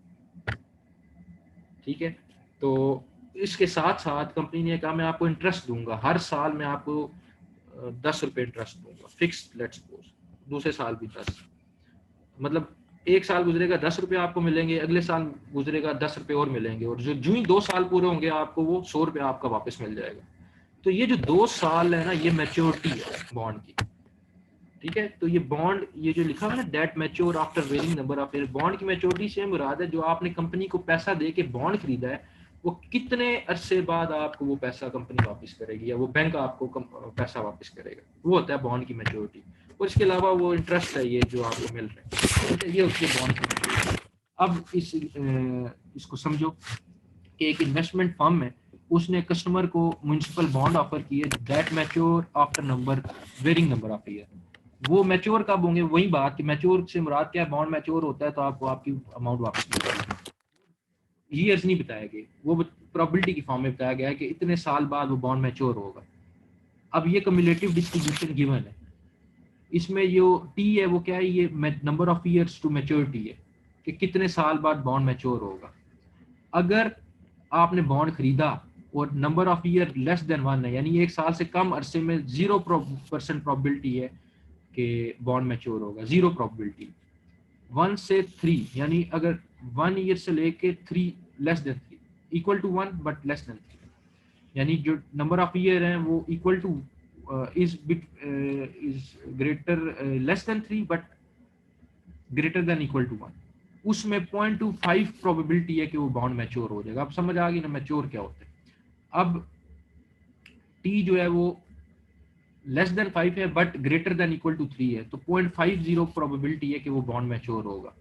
ठीक है। तो इसके साथ साथ कंपनी ने कहा मैं आपको इंटरेस्ट दूंगा, हर साल मैं आपको 10 रुपये इंटरेस्ट दूंगा फिक्स, लेट्स सपोज दूसरे साल भी 10, मतलब एक साल गुजरेगा 10 रुपये आपको मिलेंगे, अगले साल गुजरेगा 10 रुपये और मिलेंगे, और जो ही 2 साल पूरे होंगे आपको वो 100 रुपये आपका वापस मिल जाएगा। तो ये जो 2 साल है ना, ये मैच्योरिटी है बॉन्ड की, ठीक है। तो ये बॉन्ड, ये जो लिखा हुआ है ना, that mature after varying number of year, bond की मैच्योरिटी से मुराद है जो आपने कंपनी को पैसा दे के बॉन्ड खरीदा है, वो कितने अरसे बाद आपको वो पैसा कंपनी वापस करेगी या वो बैंक आपको पैसा वापस करेगा, वो होता है बॉन्ड की मैच्योरिटी। और इसके अलावा वो इंटरेस्ट है ये जो आपको मिल रहा है, ठीक है, ये उसके बॉन्ड की मैच्योरिटी। अब इसको समझो कि एक इन्वेस्टमेंट फर्म है, उसने कस्टमर को म्युनिसिपल बॉन्ड ऑफर किए that mature after varying number of year. वो मैच्योर कब होंगे, वही बात कि मैच्योर से मुराद क्या है, बॉन्ड मैच्योर होता है तो आपको आपकी अमाउंट वापस मिल जाएगी, ईयर्स नहीं बताया गया, वो प्रोबेबिलिटी की फॉर्म में बताया गया है कि इतने साल बाद वो बॉन्ड मैच्योर होगा। अब ये कम्युलेटिव डिस्ट्रीब्यूशन गिवन है, इसमें जो टी है वो क्या है, ये number of years to maturity है कि कितने साल बाद बॉन्ड मैच्योर होगा। अगर आपने बॉन्ड खरीदा और number of year less than 1 है, यानी 1 साल से कम अरसे में 0% प्रोबेबिलिटी है कि बॉन्ड मैच्योर होगा, 0 प्रोबेबिलिटी। 1 से 3 यानी अगर 1 ईयर से लेके 3 less than 3 equal to 1 but less than 3, यानी जो नंबर ऑफ ईयर हैं वो equal to is greater less than 3 but greater than equal to 1, उसमें 0.25 प्रोबेबिलिटी है कि वो बॉन्ड मैच्योर हो जाएगा। अब समझ आ गई ना मैच्योर क्या होता है। अब टी जो है वो लेस देन 5 है but greater than equal to 3 है, तो 0.50 प्रोबेबिलिटी है कि वो बॉन्ड मैच्योर होगा।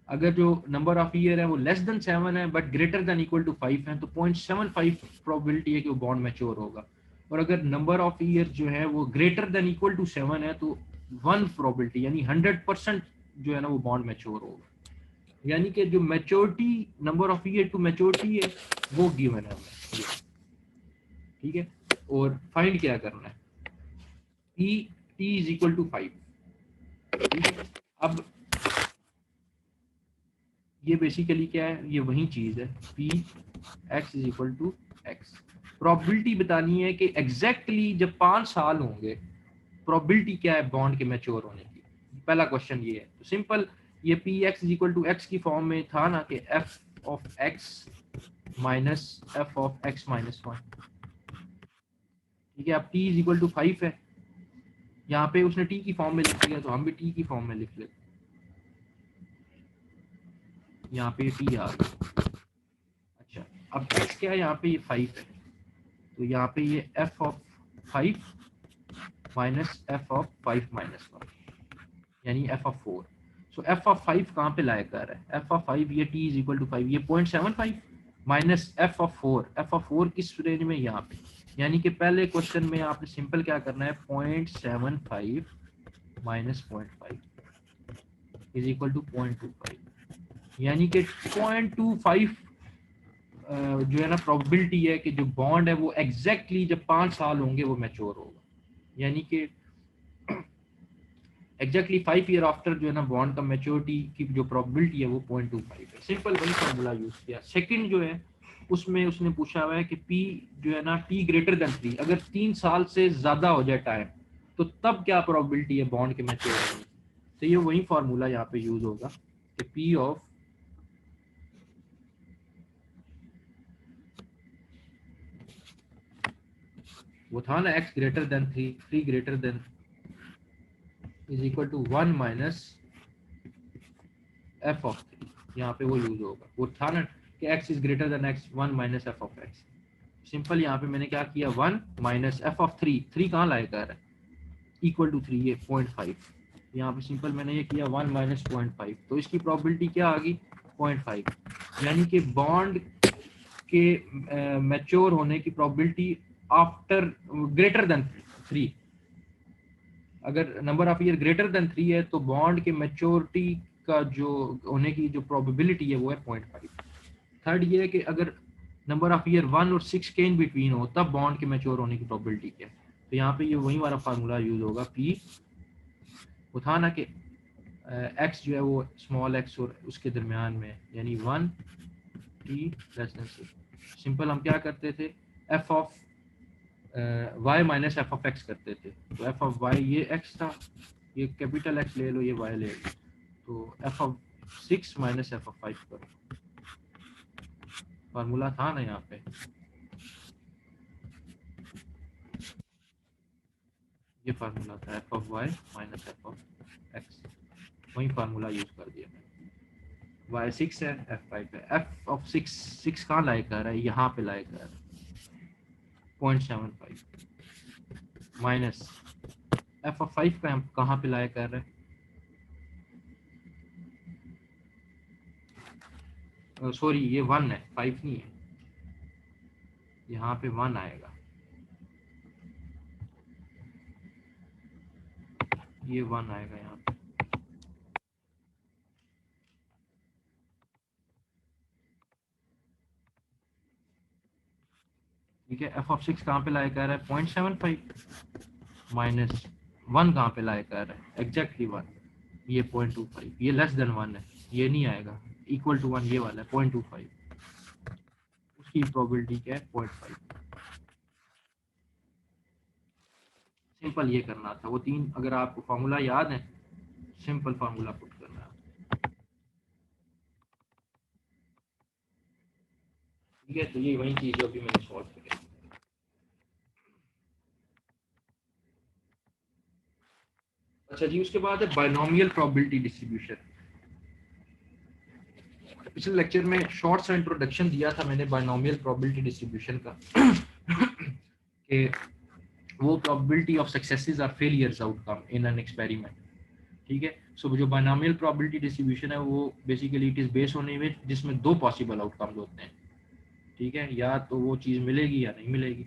अगर जो नंबर ऑफ ईयर है वो लेस देन 7 है but greater than equal to 5 है तो 0.75 प्रोबेबिलिटी है कि वो बॉन्ड मैच्योर होगा। और अगर नंबर ऑफ ईयर जो है वो ग्रेटर देन इक्वल टू 7 है तो 1 प्रोबेबिलिटी यानी 100% जो है ना वो बॉन्ड मैच्योर होगा। यानी कि जो maturity number of year to maturity है वो गिवन है हमें, ठीक है। और फाइंड क्या करना है, P T is equal to 5, ठीक है। अब ये बेसिकली क्या है, ये वही चीज है, P X is equal to X. Probability बतानी है कि एग्जैक्टली जब 5 साल होंगे प्रोबेबिलिटी क्या है बॉन्ड के मैच्योर होने की। पहला क्वेश्चन ये है, तो सिंपल ये P X is equal to X की फॉर्म में था ना कि F of x minus F of x minus 1, ठीक है। अब टी इज इक्वल टू 5 है, यहाँ पे उसने टी की फॉर्म में लिख दिया तो हम भी टी की फॉर्म में लिख लेते, यहाँ पे टी आ गया। अच्छा, अब एक्स क्या है, यहाँ पे ये 5 है तो यहाँ पे ये F of 5 minus F of 5 minus 1 यानी F of 4। So F of 5 कहाँ पे लाया कर रहा है, एफ ऑफ 5 ये टी इज इक्वल टू 5 ये 0.75 minus F of 4, F of 4 किस रेंज में, यहाँ पे। यानी कि पहले क्वेश्चन में आपने सिंपल क्या करना है, 0.75 माइनस 0.5 इज इक्वल टू 0.25, यानी कि 0.25 जो है ना प्रोबेबिलिटी है कि जो बॉन्ड है वो एग्जैक्टली जब 5 साल होंगे वो मैच्योर होगा। यानी कि एग्जैक्टली 5 ईयर आफ्टर जो है ना बॉन्ड का मैच्योरिटी की जो प्रोबेबिलिटी है वो 0.25 है। सिंपल वही फॉर्मूला यूज किया। सेकंड जो है उसमें उसने पूछा हुआ है कि पी जो है ना टी ग्रेटर देन 3, अगर 3 साल से ज्यादा हो जाए टाइम तो तब क्या प्रोबेबिलिटी है बॉन्ड के मैच्योर होने की। तो ये वही फॉर्मूला यहाँ पे यूज होगा कि पी ऑफ वो था ना x greater than 3, 3 greater than is equal to 1 minus F of 3, यहाँ पे वो यूज होगा। वो था ना कि x is greater than x 1 minus F of x। Simple यहाँ पे मैंने क्या किया, 1 माइनस एफ ऑफ 3, 3 कहाँ लाया कर रहा है, इक्वल टू 3 ये 0.5, यहाँ पे सिंपल मैंने ये किया 1 माइनस 0.5 तो इसकी प्रोबेबिलिटी क्या आ गई 0.5। यानी कि बॉन्ड के मैच्योर होने की प्रोबेबिलिटी आफ्टर ग्रेटर देन 3, अगर number of year greater than 3 है तो बॉन्ड के मैच्योरिटी का जो होने की जो प्रोबेबिलिटी है वो है 0.5। थर्ड ये है कि अगर नंबर ऑफ ईयर 1 और 6 के इन बिटवीन हो तब बॉन्ड के मैच्योर होने की प्रोबेबिलिटी क्या है। तो यहाँ पे ये वही वाला फार्मूला यूज होगा, पी वो था ना कि एक्स जो है वो स्मॉल एक्स और उसके दरमियान में यानी 1 टी लेस देन 6। सिंपल हम क्या करते थे, F of Y minus F of X करते थे। तो एफ ऑफ वाई ये एक्स था, ये कैपिटल एक्स ले लो, ये वाई ले लो, तो F of 6 minus F of 5 करो, फार्मूला था ना यहाँ पे, ये फार्मूला था F of Y minus F of X, वही फार्मूला यूज कर दिया मैंने। वाई 6 है, एफ 5 है, एफ ऑफ 6 कहाँ लाए कर रहा है, यहाँ पे लाए कर रहा है 0.75 माइनस एफ ऑफ 5 का कहाँ पे लाया कर रहा है, सॉरी ये 1 है 5 नहीं है, यहाँ पे 1 आएगा, ये 1 आएगा यहाँ पे। ठीक है, एफ ऑफ 6 कहाँ पे लाया कर रहा है 0.75 माइनस 1 कहाँ पे लाया कर रहा है एग्जैक्टली 1, ये 0.25, ये लेस देन 1 है, ये नहीं आएगा, इक्वल टू 1 ये वाला है 0.25, उसकी प्रोबेबिलिटी क्या है 0.5। सिंपल ये करना था, वो 3 अगर आपको फार्मूला याद है सिंपल फार्मूला पुट करना है, ठीक है। तो ये वही चीज जो अभी मैंने सॉल्व की। अच्छा जी, उसके बाद है बायनोमियल प्रोबेबिलिटी डिस्ट्रीब्यूशन। पिछले लेक्चर में शॉर्ट सा इंट्रोडक्शन दिया था मैंने बायनोमियल प्रोबेबिलिटी डिस्ट्रीब्यूशन का कि वो प्रोबेबिलिटी ऑफ सक्सेसेस और failures outcome in an experiment, ठीक है। सो जो बायनॉमियल प्रोबेबिलिटी डिस्ट्रीब्यूशन है वो basically it is based on image जिसमें दो पॉसिबल आउटकम्स होते हैं, ठीक है, या तो वो चीज़ मिलेगी या नहीं मिलेगी।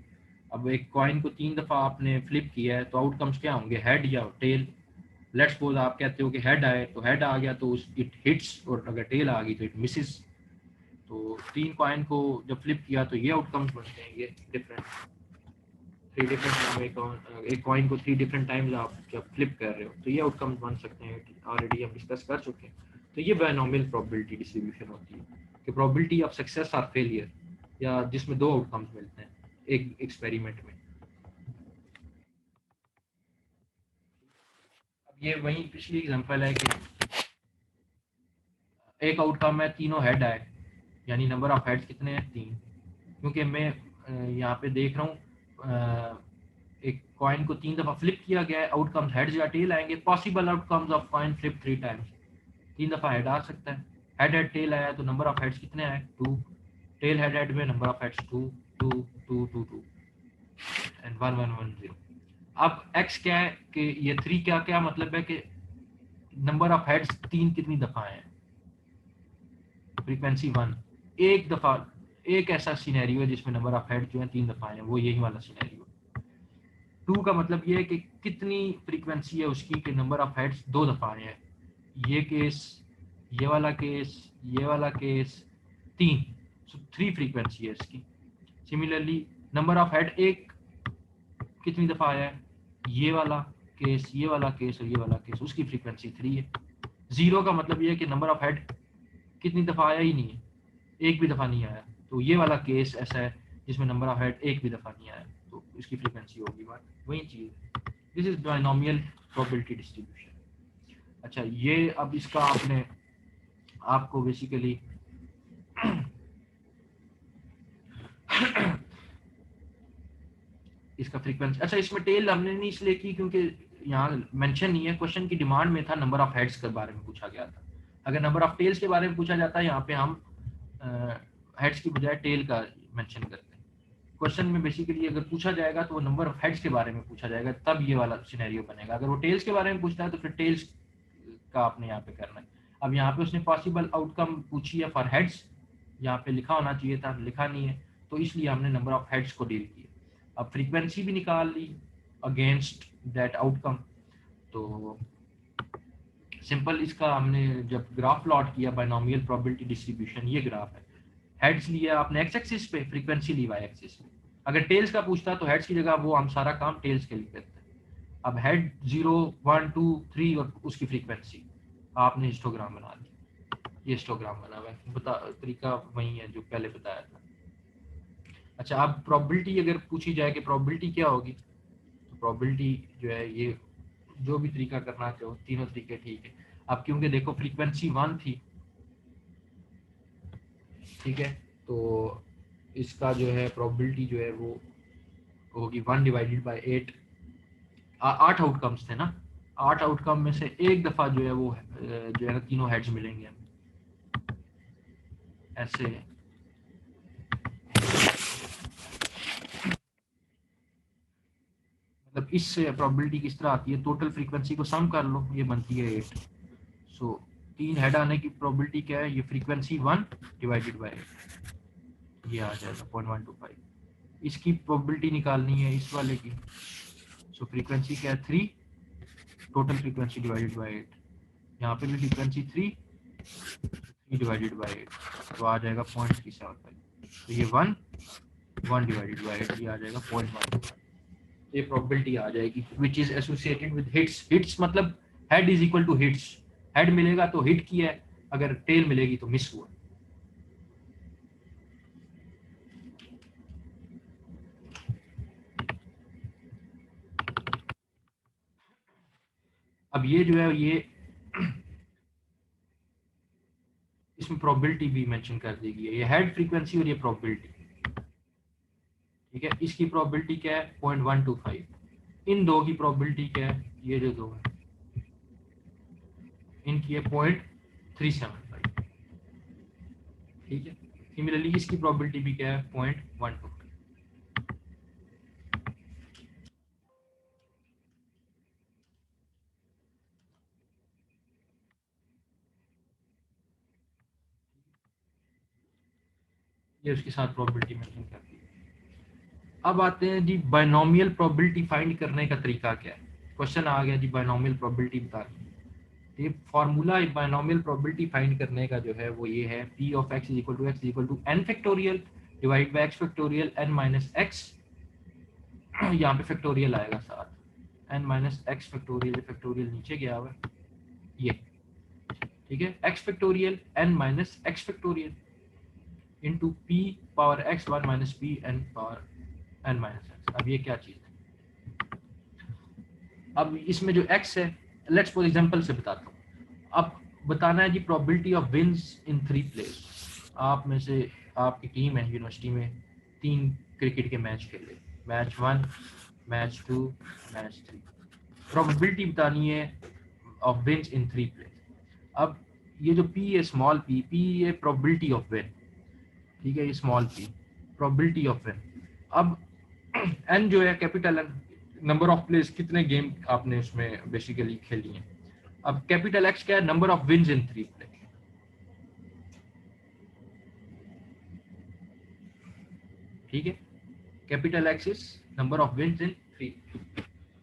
अब एक कॉइन को 3 दफ़ा आपने फ्लिप किया है तो आउटकम्स क्या होंगे, हेड या टेल। लेट्स सपोज आप कहते हो कि हेड आए तो हेड आ गया तो उस इट हिट्स, और अगर टेल आ गई तो इट मिसेस। तो 3 कॉइन को जब फ्लिप किया तो ये आउटकम्स बनते हैं, ये डिफरेंट 3 डिफरेंट, एक कॉइन को 3 डिफरेंट टाइम्स आप जब फ्लिप कर रहे हो तो ये आउटकम्स बन सकते हैं, ऑलरेडी हम डिस्कस कर चुके हैं। तो ये बायनॉमियल प्रोबेबिलिटी डिस्ट्रीब्यूशन होती है कि प्रोबेबिलिटी ऑफ सक्सेस और फेलियर, या जिसमें दो आउटकम्स मिलते हैं एक एक्सपेरिमेंट में। अब ये वही पिछली एग्जांपल है कि एक आउटकम है तीनों हेड आए, यानी नंबर ऑफ हेड्स कितने हैं, 3। क्योंकि मैं यहाँ पे देख रहा हूँ एक कॉइन को 3 दफ़ा फ्लिप किया गया है, आउटकम्स हेड्स या टेल आएंगे। Possible outcomes of coin flip 3 times, 3 दफ़ा हेड आ सकता है। हेड हेड टेल आया तो नंबर ऑफ हेड्स कितने आए, 2। टेल हेड हेड में नंबर ऑफ हेड्स 2 2 2 2 2 एंड 1 1 1 0। अब एक्स क्या है कि ये 3 क्या क्या मतलब है कि नंबर ऑफ हेड्स 3 कितनी दफ़ा है, फ्रीक्वेंसी 1 एक दफ़ा। एक ऐसा सिनेरियो है जिसमें नंबर ऑफ हेड जो है 3 दफ़ा है, वो यही वाला सिनेरियो। 2 का मतलब ये है कि कितनी फ्रीक्वेंसी है उसकी कि नंबर ऑफ हेड्स 2 दफ़ा आए हैं। ये केस, ये वाला केस, ये वाला केस, 3, सो 3 फ्रीक्वेंसी है इसकी। सिमिलरली नंबर ऑफ हेड एक कितनी दफ़ा आया है, ये वाला केस, ये वाला केस और ये वाला केस, उसकी फ्रीक्वेंसी 3 है। 0 का मतलब ये है कि नंबर ऑफ हेड कितनी दफ़ा आया ही नहीं है, एक भी दफ़ा नहीं आया। तो ये वाला केस ऐसा है जिसमें नंबर ऑफ हेड एक भी दफ़ा नहीं आया, तो इसकी फ्रीक्वेंसी होगी 1। वही चीज़ है, this is binomial probability distribution. अच्छा, ये अब इसका आपको बेसिकली इसका फ्रीक्वेंसी, अच्छा इसमें टेल हमने नहीं इसलिए की क्योंकि यहाँ मेंशन नहीं है, क्वेश्चन की डिमांड में था नंबर ऑफ हेड्स के बारे में पूछा गया था। अगर नंबर ऑफ टेल्स के बारे में पूछा जाता है यहाँ पे हम हेड्स की बजाय टेल का मेंशन करते हैं। क्वेश्चन में बेसिकली अगर पूछा जाएगा तो वो नंबर ऑफ हेड्स के बारे में पूछा जाएगा, तब ये वाला सिनेरियो बनेगा। अगर वो टेल्स के बारे में पूछता है तो फिर टेल्स का आपने यहाँ पे करना है। अब यहाँ पे उसने पॉसिबल आउटकम पूछी है फॉर हेड्स, यहाँ पे लिखा होना चाहिए था, लिखा नहीं है, तो इसलिए हमने नंबर ऑफ हेड्स को डील किया। अब फ्रीक्वेंसी भी निकाल ली अगेंस्ट दैट आउटकम। तो सिंपल इसका हमने जब ग्राफ प्लॉट किया बायनॉमियल प्रोबेबिलिटी डिस्ट्रीब्यूशन, ये ग्राफ है। हेड्स लिया आपने एक्स एक्सिस पे, फ्रीक्वेंसी ली वाई एक्सिस पे। अगर टेल्स का पूछता तो हेड्स की जगह वो हम सारा काम टेल्स के लिए करते हैं। अब हेड 0 1 2 3 और उसकी फ्रीक्वेंसी आपने हिस्टोग्राम बना दिया, ये हिस्टोग्राम बना हुआ है, तरीका वही है जो पहले बताया था। अच्छा, अब प्रोबेबिलिटी अगर पूछी जाए कि प्रोबेबिलिटी क्या होगी, तो प्रोबेबिलिटी जो है ये जो भी तरीका करना चाहो, तीनों तरीके ठीक है। अब क्योंकि देखो फ्रीक्वेंसी 1 थी, ठीक है, तो इसका जो है प्रोबेबिलिटी जो है वो होगी 1 डिवाइडेड बाई 8। 8 आउटकम्स थे ना, 8 आउटकम में से एक दफ़ा जो है वो जो है ना तीनों हेड्स मिलेंगे ऐसे। मतलब इस प्रोबेबिलिटी किस तरह आती है, टोटल फ्रीक्वेंसी को सम कर लो, ये बनती है 8। सो 3 हेड आने की प्रोबेबिलिटी क्या है, ये फ्रीक्वेंसी 1 डिवाइडेड बाई 8, ये आ जाएगा 0.125। इसकी प्रोबेबिलिटी निकालनी है इस वाले की। सो फ्रीक्वेंसी क्या है 3, टोटल फ्रीक्वेंसी डिवाइडेड बाई 8, यहाँ पे भी फ्रीक्वेंसी 3 डिवाइडेड बाई 8, तो आ जाएगा 0.375। तो ये 1 डिवाइडेड बाई 8, ये आ जाएगा 0.125। ये प्रोबेबिलिटी आ जाएगी which is associated with hits. Hits मतलब head is equal to hits, head मिलेगा तो हिट किया है, अगर टेल मिलेगी तो मिस हुआ। अब ये जो है ये इसमें प्रोबेबिलिटी भी मेंशन कर देगी, ये हेड फ्रीक्वेंसी और ये प्रोबेबिलिटी, ठीक है। इसकी प्रोबेबिलिटी क्या है 0.125, इन दो की प्रोबेबिलिटी क्या है, ये जो दो है इनकी है 0.375, ठीक है। सिमिलरली इसकी प्रोबेबिलिटी भी क्या है 0.125। ये उसके साथ प्रोबेबिलिटी मेंशन कर दी। अब आते हैं जी बायनोमियल प्रोबेबिलिटी फाइंड करने का तरीका क्या है। क्वेश्चन आ गया जी बायनोमियल प्रोबेबिलिटी बतानी है। ये फार्मूला बायनोमियल प्रोबेबिलिटी फाइंड करने का जो है वो ये है, P of X equal to N factorial divide by X factorial N minus X, यहाँ पे फैक्टोरियल आएगा साथ, N minus X factorial, factorial नीचे गया हुआ है ये, ठीक है, X factorial N minus X factorial into P power X one minus P N power N minus X. अब ये क्या चीज़ है, अब इसमें जो x है, लेट्स फॉर एग्जांपल से बताता हूँ। अब बताना है जी probability of wins in 3 plays. आप में से आपकी टीम है यूनिवर्सिटी में, 3 क्रिकेट के मैच खेले, मैच 1, मैच 2, मैच 3, प्रोबेबिलिटी बतानी है ऑफ विंस इन 3 प्लेस। अब ये जो p है स्मॉल p है प्रोबेबिलिटी ऑफ विन, ठीक है, ये small p probability of win. अब n जो है capital N, number of place कितने गेम आपने उसमें बेसिकली खेली हैं। अब कैपिटल X क्या है, number of wins in 3 play, ठीक है, capital X is number of wins in 3।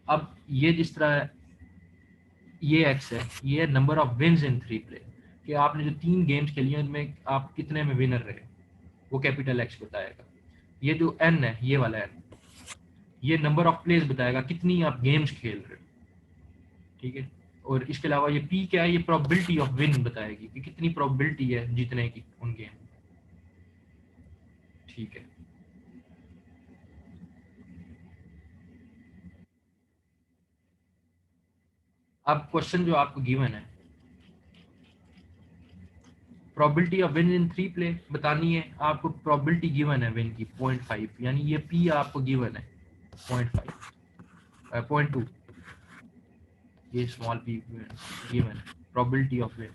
अब ये जिस तरह ये X है, ये number of wins in 3 play, कि आपने जो 3 गेम्स खेली हैं उनमें आप कितने में विनर रहे, वो कैपिटल X बताएगा। ये जो N है, ये वाला N, ये नंबर ऑफ प्लेस बताएगा, कितनी आप गेम्स खेल रहे हो, ठीक है। और इसके अलावा ये P क्या है, ये प्रोबेबिलिटी ऑफ विन बताएगी कि कितनी प्रोबेबिलिटी है जीतने की उन गेम, ठीक है। अब क्वेश्चन जो आपको गिवन है, probability of win in 3 play बतानी है आपको। प्रोबेबिलिटी गिवन है विन की 0.5, यानी ये P आपको गिवन है 0.5 0.2, ये स्मॉल p गिवन है प्रोबेबिलिटी ऑफ विन,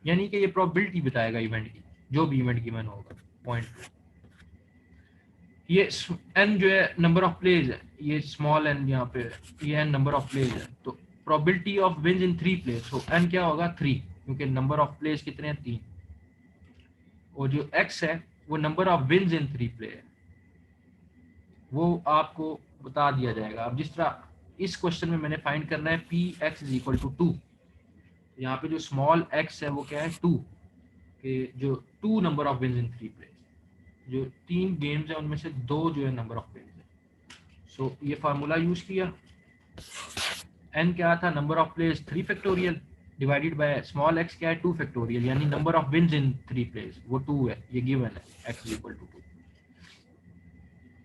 यानी कि ये प्रोबेबिलिटी बताएगा इवेंट की, जो भी इवेंट गिवन होगा 0.2। ये n जो है नंबर ऑफ प्लेज है, ये स्मॉल n यहाँ पे, ये n नंबर ऑफ प्लेज है, तो probability of win in 3 plays, तो n क्या होगा 3, क्योंकि नंबर ऑफ प्लेज कितने हैं 3, और जो x है वो number of wins in 3 play है, वो आपको बता दिया जाएगा। अब जिस तरह इस क्वेश्चन में मैंने फाइंड करना है P X is equal to 2, यहाँ पे जो स्मॉल x है वो क्या है 2, कि जो 2 number of wins in 3 play, जो 3 गेम्स है उनमें से 2 जो है नंबर ऑफ विन्स है। सो ये फार्मूला यूज किया, n क्या था, number of places 3 factorial divided by small x क्या है 2 फैक्टोरियल, यानी number of wins in 3 places वो 2 है, ये गिवन है x is equal to 2।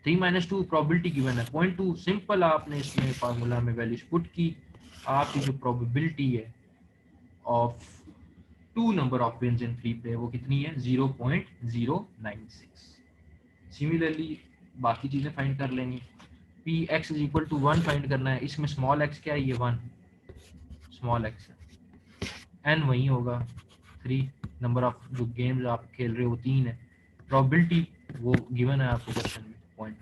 3 minus 2 probability given है 0.2, सिंपल आपने इसमें फार्मूला में वैल्यूज पुट की, आपकी जो प्रोबेबिलिटी है of 2 number of wins in 3 play वो कितनी है 0.096। सिमिलरली बाकी चीजें फाइंड कर लेंगे, P X is equal to 1 find करना है, इसमें स्मॉल एक्स क्या है, ये 1 स्मॉल एक्स है, एन वही होगा 3, नंबर ऑफ जो गेम्स आप खेल रहे हो 3 है, प्रोबेबिलिटी वो गिवन है आपको क्वेश्चन में 0.2।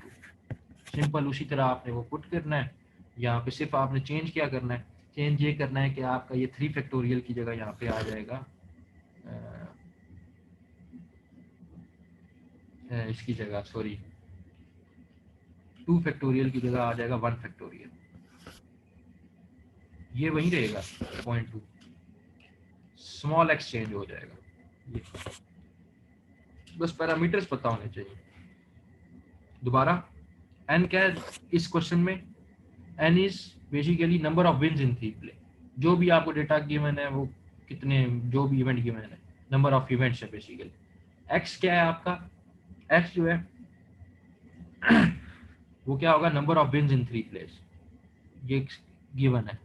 सिंपल उसी तरह आपने वो पुट करना है, यहाँ पे सिर्फ आपने चेंज क्या करना है, चेंज ये करना है कि आपका ये 3 फैक्टोरियल की जगह यहाँ पे आ जाएगा इसकी जगह, सॉरी 2 फैक्टोरियल की जगह आ जाएगा 1 फैक्टोरियल, ये वही रहेगा 0.2, स्मॉल एक्स चेंज हो जाएगा, ये बस पैरामीटर्स पता होने चाहिए। दोबारा n क्या है इस क्वेश्चन में, n is basically number of wins in 3 play, जो भी आपको डेटा गिवन है वो कितने, जो भी इवेंट गिवन है नंबर ऑफ इवेंट्स है बेसिकली। x क्या है आपका, x जो है वो क्या होगा number of wins in 3 places, ये गिवन है,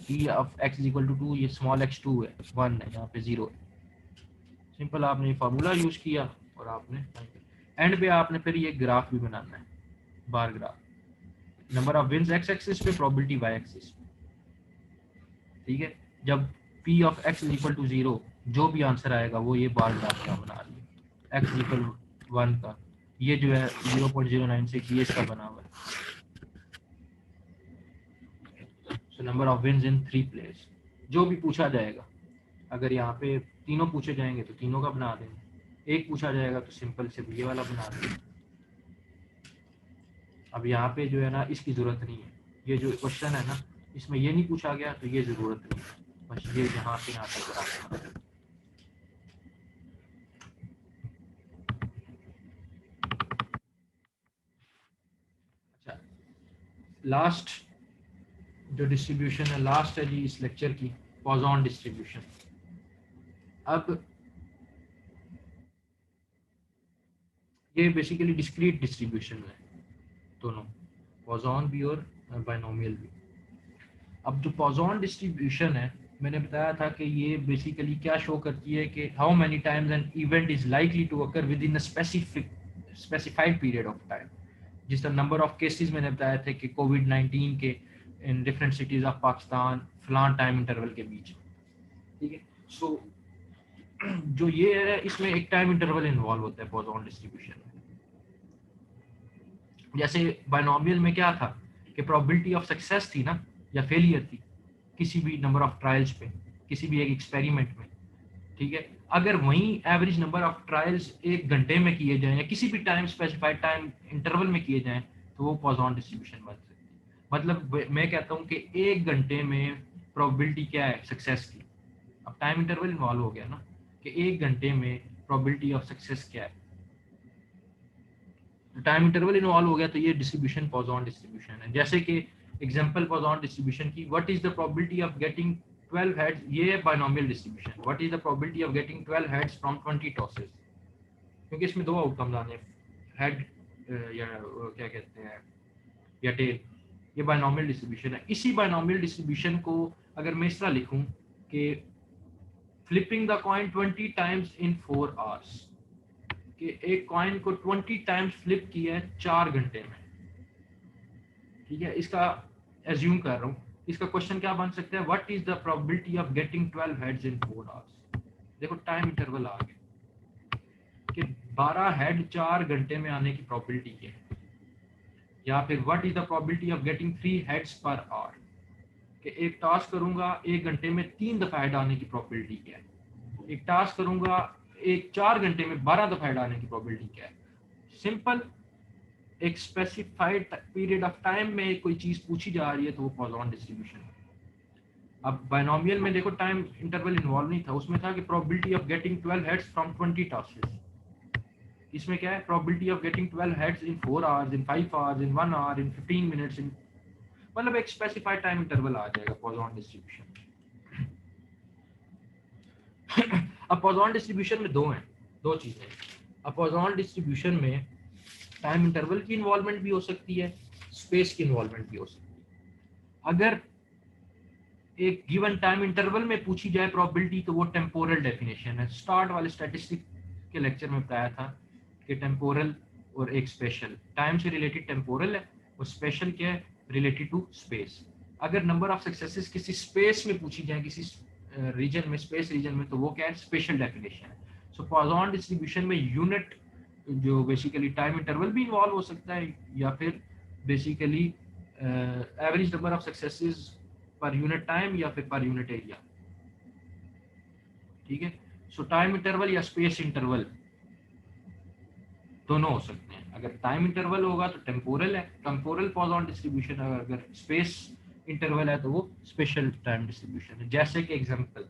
p of x is equal to 2, ये स्मॉल x 2 है, 1 है, यहाँ पे 0 है। सिंपल आपने फार्मूला यूज किया और आपने एंड पे आपने फिर ये ग्राफ भी बनाना है, bar graph, number of wins x axis पे, प्रोबेबिलिटी y एक्सिस, ठीक है। जब p of x is equal to 0, जो भी आंसर आएगा वो ये बार ग्राफ यहाँ बना लिया, x इक्वल 1 का, ये जो है 0.096 ये इसका बना हुआ है। So number of wins in 3 players, जो भी पूछा जाएगा, अगर यहाँ पे तीनों पूछे जाएंगे तो तीनों का बना देंगे, एक पूछा जाएगा तो सिंपल से ये वाला बना दें। अब यहाँ पे जो है ना इसकी ज़रूरत नहीं है, ये जो क्वेश्चन है ना इसमें ये नहीं पूछा गया तो ये ज़रूरत नहीं है, बस ये यहाँ से यहाँ तक बराबर। अच्छा, लास्ट जो डिस्ट्रीब्यूशन है, लास्ट है जी इस लेक्चर की, पॉज़ॉन डिस्ट्रीब्यूशन। अब ये बेसिकली डिस्क्रीट डिस्ट्रीब्यूशन है दोनों, पॉज़ॉन भी और बाइनोमियल भी। अब जो पॉज़ॉन डिस्ट्रीब्यूशन है, मैंने बताया था कि ये बेसिकली क्या शो करती है कि how many times an event is likely to occur within a specified period of time. जिस तरह नंबर ऑफ केसेस मैंने बताया थे कि कोविड-19 के in different cities of Pakistan फलान टाइम इंटरवल के बीच, ठीक है। सो जो ये है इसमें एक टाइम इंटरवल इन्वॉल्व होता है पॉज़ॉन डिस्ट्रीब्यूशन में। जैसे बाइनोमियल में क्या था कि प्रोबेबिलिटी ऑफ सक्सेस थी ना या फेलियर थी किसी भी नंबर ऑफ ट्रायल्स पे, किसी भी एक एक्सपेरिमेंट में, ठीक है। अगर वही एवरेज नंबर ऑफ ट्रायल्स एक घंटे में किए जाएं या किसी भी टाइम स्पेसिफाइड टाइम इंटरवल में किए जाएं तो वो पॉज़ॉन डिस्ट्रीब्यूशन बन सकती है। मतलब मैं कहता हूँ कि एक घंटे में प्रोबेबिलिटी क्या है सक्सेस की, अब टाइम इंटरवल इन्वॉल्व हो गया ना कि एक घंटे में प्रोबेबिलिटी ऑफ सक्सेस क्या है, टाइम इंटरवल इन्वॉल्व हो गया तो ये डिस्ट्रीब्यूशन पॉज़ॉन डिस्ट्रीब्यूशन है। जैसे कि एग्जांपल पॉज़ॉन डिस्ट्रीब्यूशन की, what is the probability of getting 12 heads, ये है binomial distribution, what is the probability of getting 12 heads from 20 tosses, क्योंकि इसमें दो आउटकम्स आने हैं, हेड या क्या कहते हैं या टेल, ये बाइनोमियल डिस्ट्रीब्यूशन है। इसी बाइनोमियल डिस्ट्रीब्यूशन को अगर मैं इस तरह लिखूं कि flipping the coin 20 times in 4 hours, कि एक कॉइन को 20 टाइम्स फ्लिप किया है 4 घंटे में, ठीक है। इसका एज्यूम कर रहा हूँ, इसका क्वेश्चन क्या बन सकता है, what is the probability of getting 12 heads in 4 hours. देखो टाइम इंटरवल आ गया कि 12 हेड 4 घंटे में आने की प्रोबेबिलिटी क्या है, या फिर what is the probability of getting 3 heads per hour, कि एक टास्क करूंगा एक घंटे में 3 दफा हेड आने की प्रोबेबिलिटी क्या है, एक टास्क करूंगा एक 4 घंटे में 12 दफा हेड आने की प्रोबेबिलिटी क्या है। सिंपल, एक स्पेसिफाइड पीरियड ऑफ टाइम में कोई चीज पूछी जा रही है तो वो पॉज़ॉन डिस्ट्रीब्यूशन है। अब बाइनोमियल में देखो टाइम इंटरवल इन्वॉल्व नहीं था, उसमें था कि probability of getting 12 heads from 20 tosses. इसमें क्या है, probability of getting 12 heads in 4 hours, in 5 hours, in 1 hour, in 15 minutes, in, मतलब एक स्पेसिफाइड टाइम इंटरवल आ जाएगा पॉज़ॉन डिस्ट्रीब्यूशन। अब पॉज़ॉन डिस्ट्रीब्यूशन में दो हैं, दो चीजें। अब पॉज़ॉन डिस्ट्रीब्यूशन में टाइम इंटरवल की इन्वॉल्वमेंट भी हो सकती है, स्पेस की इन्वॉल्वमेंट भी हो सकती है। अगर एक गिवन टाइम इंटरवल में पूछी जाए प्रोबेबिलिटी तो वो टेम्पोरल डेफिनेशन है। स्टार्ट वाले स्टैटिस्टिक के लेक्चर में बताया था कि टेम्पोरल और एक स्पेशल, टाइम से रिलेटेड टेम्पोरल है और स्पेशल क्या है, रिलेटेड टू स्पेस। अगर नंबर ऑफ सक्सेसेस किसी स्पेस में पूछी जाए, किसी रीजन में, स्पेस रीजन में, तो वो क्या है, स्पेशल डेफिनेशन है। सो पॉज़ॉन डिस्ट्रीब्यूशन में यूनिट जो बेसिकली टाइम इंटरवल भी इन्वॉल्व हो सकता है, या फिर basically average number of successes per unit time या फिर पर यूनिट एरिया, ठीक है। सो टाइम इंटरवल या स्पेस इंटरवल दोनों हो सकते हैं। अगर टाइम इंटरवल होगा तो टेम्पोरल है, टेम्पोरल पॉज़ॉन डिस्ट्रीब्यूशन, अगर स्पेस इंटरवल है तो वो स्पेशल टाइम डिस्ट्रीब्यूशन है। जैसे कि example,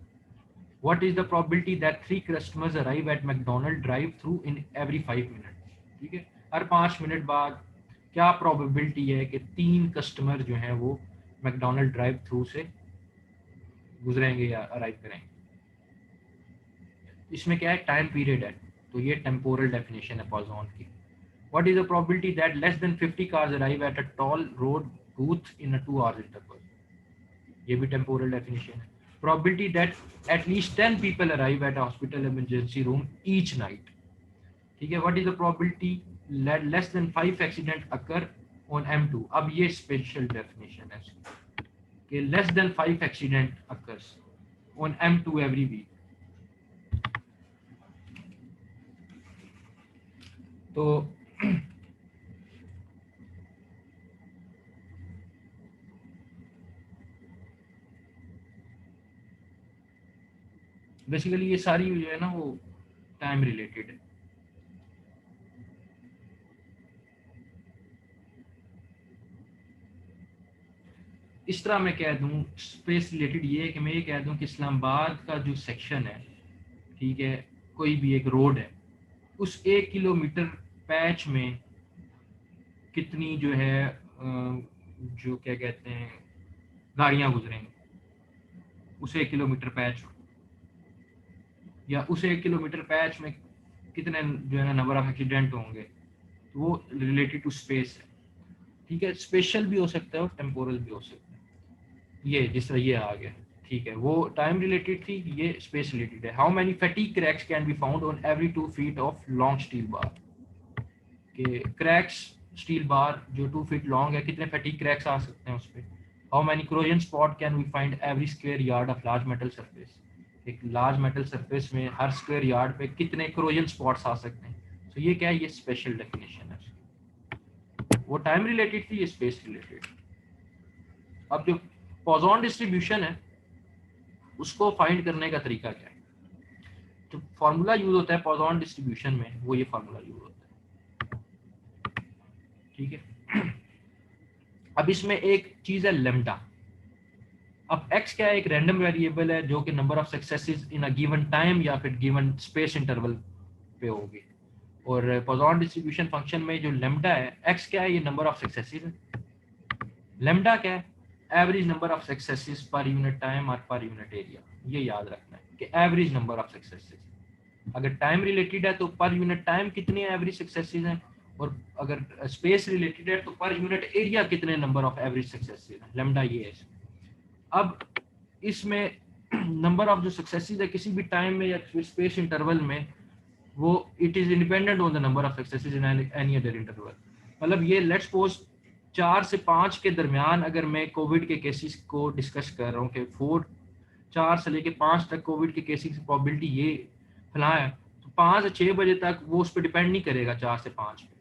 what is the probability that 3 customers arrive at McDonald drive through in every 5 minute, ठीक है। हर 5 मिनट बाद क्या प्रोबेबिलिटी है कि 3 कस्टमर जो हैं वो मैकडॉनल्ड ड्राइव थ्रू से गुजरेंगे या अराइव करेंगे। इसमें क्या है, टाइम पीरियड है, तो ये टेम्पोरल डेफिनेशन है पॉज़ॉन की। What is the probability that less than 50 cars arrive at a toll road booth in a 2 hours interval, ये भी टेम्पोरल डेफिनेशन है। Probability that at least 10 people arrive at hospital emergency room each night, ठीक है। What is the probability less than 5 accident occur on M2, अब ये स्पेशल डेफिनेशन है कि less than 5 accident occurs on M2 every week. तो बेसिकली ये सारी जो है ना वो टाइम रिलेटेड है। इस तरह मैं कह दूं स्पेस रिलेटेड ये है कि मैं ये कह दूं कि इस्लामाबाद का जो सेक्शन है, ठीक है, कोई भी एक रोड है, उस 1 किलोमीटर पैच में कितनी जो है जो क्या कहते हैं गाड़ियां गुजरेंगी उस 1 किलोमीटर पैच, या उस 1 किलोमीटर पैच में कितने जो है ना नंबर ऑफ एक्सीडेंट होंगे, तो वो रिलेटेड टू स्पेस है। ठीक है, स्पेशल भी हो सकता है और टेम्पोरल भी हो सकता है। ये जिस तरह ये आ गया, ठीक है, वो टाइम रिलेटेड थी, ये स्पेस रिलेटेड है। How many fatigue cracks can be found on every 2 feet of long steel bar, के क्रैक्स स्टील बार जो 2 फीट लॉन्ग है, कितने फैटिग क्रैक्स आ सकते हैं उस पर। How many corrosion spot can we find every square yard of large metal surface, एक लार्ज मेटल सरफेस में हर स्क्वायर यार्ड पे कितने क्रोजन स्पॉट्स आ सकते हैं। तो ये क्या है, ये स्पेशल डेफिनेशन है उसकी। वो टाइम रिलेटेड थी, ये स्पेस रिलेटेड। अब जो पॉजॉन डिस्ट्रीब्यूशन है उसको फाइंड करने का तरीका क्या है, जो फार्मूला यूज होता है पॉजॉन डिस्ट्रीब्यूशन में, वो ये फार्मूला यूज होता है। ठीक है, अब इसमें एक चीज है लेमडा। अब x क्या है, एक रैंडम वेरिएबल है जो कि number of successes in a given time या फिर गिवन स्पेस इंटरवल पे होगी। और पॉजॉन डिस्ट्रीब्यूशन फंक्शन में जो लेमडा है, x क्या है, ये नंबर ऑफ सक्सेसेस है। लेमडा क्या है, average number of successes per unit time और पर यूनिट एरिया। ये याद रखना है कि एवरेज नंबर ऑफ सक्सेसेस। अगर टाइम रिलेटेड है तो पर यूनिट टाइम कितने एवरेज सक्सेसेस हैं, और अगर स्पेस रिलेटेड है तो पर यूनिट एरिया कितने नंबर ऑफ एवरेज सक्सेसेस हैं। लेमडा ये है। अब इसमें नंबर ऑफ जो सक्सेसेस है किसी भी टाइम में या स्पेस इंटरवल में, वो it is independent on the number of successes in any other interval. मतलब ये लेट्स सपोज 4 से 5 के दरमियान अगर मैं कोविड के केसेस को डिस्कस कर रहा हूँ कि 4 से लेके 5 तक कोविड के केसेस की प्रोबेबिलिटी ये फैला है, तो 5 से 6 बजे तक वो उस पर डिपेंड नहीं करेगा 4 से 5 पे।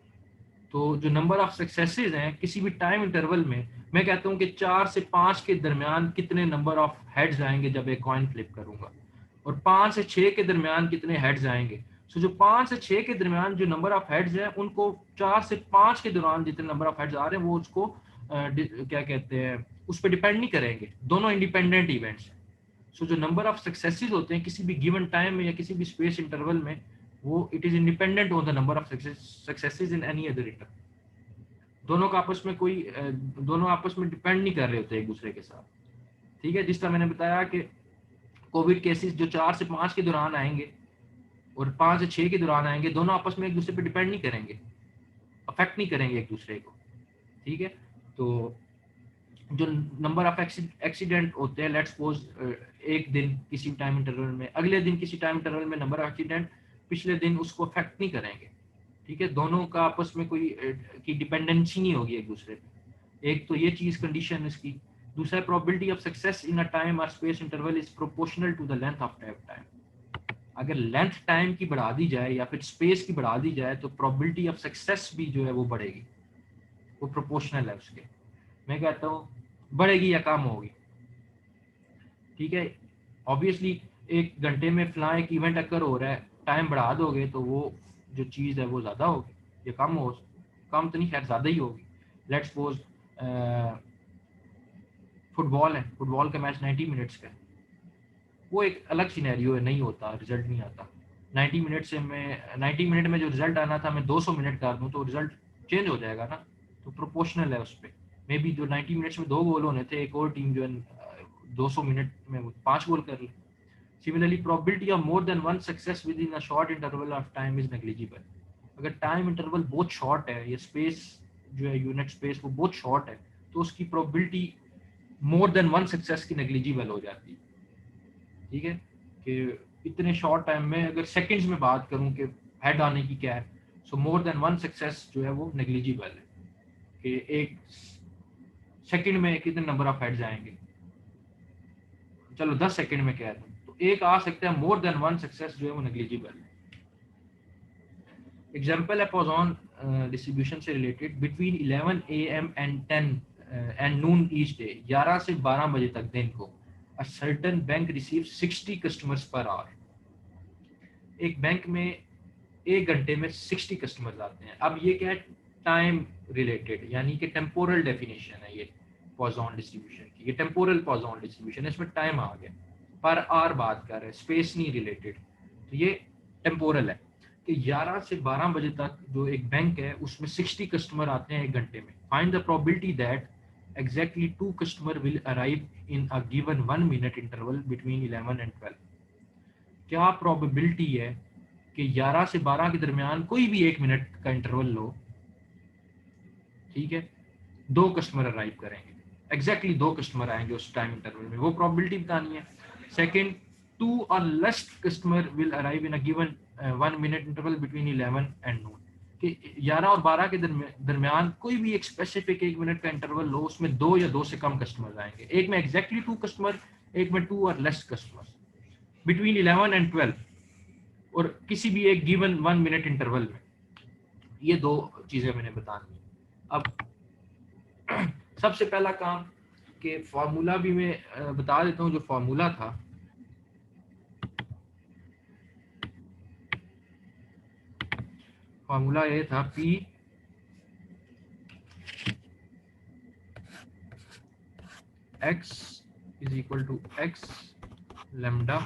तो जो नंबर ऑफ सक्सेसेस हैं किसी भी टाइम इंटरवल में, मैं कहता हूँ कि 4 से 5 के दरमियान कितने नंबर ऑफ हेड्स आएंगे जब एक कॉइन फ्लिप करूंगा, और 5 से 6 के दरमियान कितने हेड्स आएंगे। सो जो 5 से 6 के दरमियान जो नंबर ऑफ हेड्स हैं, उनको 4 से 5 के दौरान जितने नंबर ऑफ हेड्स आ रहे हैं वो उसको क्या कहते हैं, उस पर डिपेंड नहीं करेंगे, दोनों इंडिपेंडेंट इवेंट्स हैं। सो जो नंबर ऑफ सक्सेसेस होते हैं किसी भी गिवन टाइम में या किसी भी स्पेस इंटरवल में, वो it is independent on the number of successes in any other interval. दोनों का आपस में कोई दोनों आपस में डिपेंड नहीं कर रहे होते एक दूसरे के साथ। ठीक है, जिस तरह मैंने बताया कि कोविड केसेस जो 4 से 5 के दौरान आएंगे और 5 से 6 के दौरान आएंगे, दोनों आपस में एक दूसरे पर डिपेंड नहीं करेंगे, अफेक्ट नहीं करेंगे एक दूसरे को। ठीक है, तो जो नंबर ऑफ एक्सीडेंट होते हैं, लेट्स सपोज एक दिन किसी टाइम इंटरवल में, अगले दिन किसी टाइम इंटरवल में नंबर ऑफ एक्सीडेंट पिछले दिन उसको अफेक्ट नहीं करेंगे। ठीक है, दोनों का आपस में कोई की डिपेंडेंसी नहीं होगी एक दूसरे पे। एक तो ये चीज कंडीशन इसकी। दूसरा, probability of success in a time or space interval is proportional to the length of time. अगर लेंथ टाइम की बढ़ा दी जाए या फिर स्पेस की बढ़ा दी जाए तो प्रोबेबिलिटी ऑफ सक्सेस भी जो है वो बढ़ेगी, वो प्रोपोर्शनल है उसके। मैं कहता हूँ बढ़ेगी या कम होगी। ठीक है, ऑब्वियसली 1 घंटे में फला एक इवेंट अकर हो रहा है, टाइम बढ़ा दोगे तो वो जो चीज़ है वो ज़्यादा होगी या कम हो, कम तो नहीं, खैर ज़्यादा ही होगी। लेट्स सपोज फुटबॉल है, फुटबॉल का मैच 90 मिनट्स का है, वो एक अलग सिनेरियो है, नहीं होता, रिजल्ट नहीं आता 90 मिनट से। मैं 90 मिनट में जो रिजल्ट आना था मैं 200 मिनट कर दूँ तो रिजल्ट चेंज हो जाएगा ना। तो प्रोपोर्शनल है उस पर। मे बी जो 90 मिनट्स में 2 गोल होने थे, एक और टीम जो है 200 मिनट में 5 गोल कर ले। Similarly, probability of more than one success within a short interval of time is negligible. अगर टाइम इंटरवल बहुत शॉर्ट है, ये स्पेस जो है यूनिट स्पेस वो बहुत शॉर्ट है, तो उसकी probability more than one success की नेग्लिजिबल हो जाती है। ठीक है, कि इतने शॉर्ट टाइम में अगर सेकंड्स में बात करूं कि हेड आने की क्या है, सो मोर देन वन सक्सेस जो है वो नेग्लिजिबल है, कि एक सेकंड में कितने नंबर ऑफ हेड्स आएंगे। चलो 10 सेकंड में कह दूं तो एक आ सकता है, मोर देन वन सक्सेस जो है वो नेग्लिजिबल है। एग्जाम्पल है पॉजॉन डिस्ट्रीब्यूशन से related. Between 11 AM and 10 and Noon each day, 11 से 12 बजे तक दिन को, a certain bank receive 60 customers per hour. एक बैंक में 1 घंटे में 60 कस्टमर्स आते हैं। अब ये क्या है, टाइम रिलेटेड, यानी कि टेम्पोरल डेफिनेशन है ये। पॉइजन डिस्ट्रीब्यूशन की, ये टेम्पोरल पॉइजन डिस्ट्रीब्यूशन है, इसमें टाइम आ गया, पर आवर बात कर रहे हैं, स्पेस नहीं रिलेटेड, तो ये टेम्पोरल है कि 11 से 12 बजे तक जो एक बैंक है उसमें 60 कस्टमर आते हैं एक घंटे में, find the probability that exactly 2 customer will arrive in a given 1 minute interval between 11 and 12। क्या प्रोबेबिलिटी है कि 11 से 12 के दरमियान कोई भी 1 मिनट का इंटरवल लो, ठीक है, 2 कस्टमर अराइव करेंगे, एग्जैक्टली 2 कस्टमर आएंगे उस टाइम इंटरवल में, वो प्रोबेबिलिटी बतानी है। Second, 2 or less customer will arrive in a given 1 minute interval between 11 and noon, कि 11 और 12 के दरमियान कोई भी एक स्पेसिफिक 1 मिनट का इंटरवल लो, उसमें 2 या 2 से कम कस्टमर आएंगे, एक में एग्जैक्टली 2 कस्टमर, एक में 2 or less customer, between 11 and 12 और किसी भी एक गिवन 1 मिनट इंटरवल में। ये 2 चीजें मैंने बतानी है। अब सबसे पहला काम कि फार्मूला भी मैं बता देता हूँ, जो फार्मूला था फार्मूला ये था P x is equal to x lambda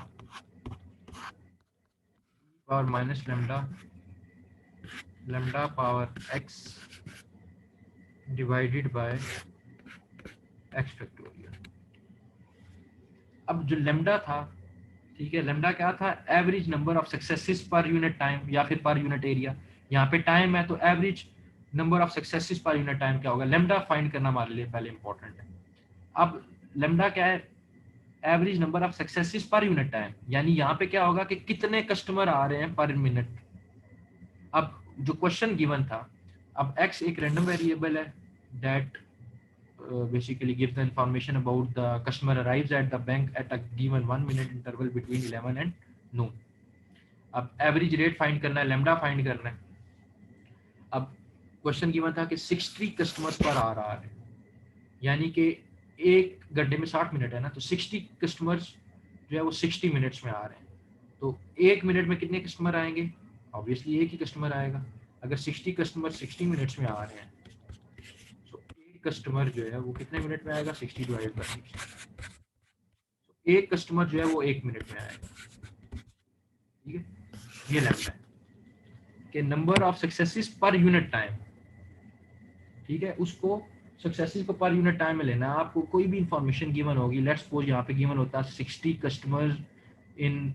power minus lambda power x divided by x factorial. अब जो लैम्डा था, ठीक है, लैम्डा क्या था, average number of successes per unit time या फिर पर यूनिट एरिया, यहाँ पे टाइम है तो average number of successes per unit time क्या होगा, लैम्डा फाइंड करना हमारे लिए पहले इंपॉर्टेंट है। अब लैम्डा क्या है, average number of successes per unit time, यानी यहाँ पे क्या होगा कि कितने कस्टमर आ रहे हैं पर मिनट। अब जो क्वेश्चन गिवन था, अब x एक रैंडम वेरिएबल है that basically gives the information about the customer arrives at the bank at a given 1 minute interval between 11 and noon। अब एवरेज रेट फाइंड करना है, लैम्डा फाइंड करना है। अब क्वेश्चन गिवन था कि 60 कस्टमर्स पर आ रहा है, यानी कि एक घंटे में 60 मिनट है ना, तो 60 कस्टमर्स जो है वो 60 मिनट्स में आ रहे हैं, तो एक मिनट में कितने कस्टमर आएंगे, ऑब्वियसली एक ही कस्टमर आएगा। अगर 60 कस्टमर 60 मिनट्स में आ रहे हैं तो एक कस्टमर जो है वो कितने मिनट में आएगा, 60 डिवाइडेड बाय 60, तो एक कस्टमर जो है वो 1 मिनट में आएगा, ठीक है। ये लैम्डा है कि number of successes per unit time, ठीक है, उसको सक्सेसेस को पर यूनिट टाइम में लेना है। आपको कोई भी इंफॉर्मेशन गिवन होगी, लेट्स सपोज यहाँ पे गिवन होता है 60 कस्टमर्स इन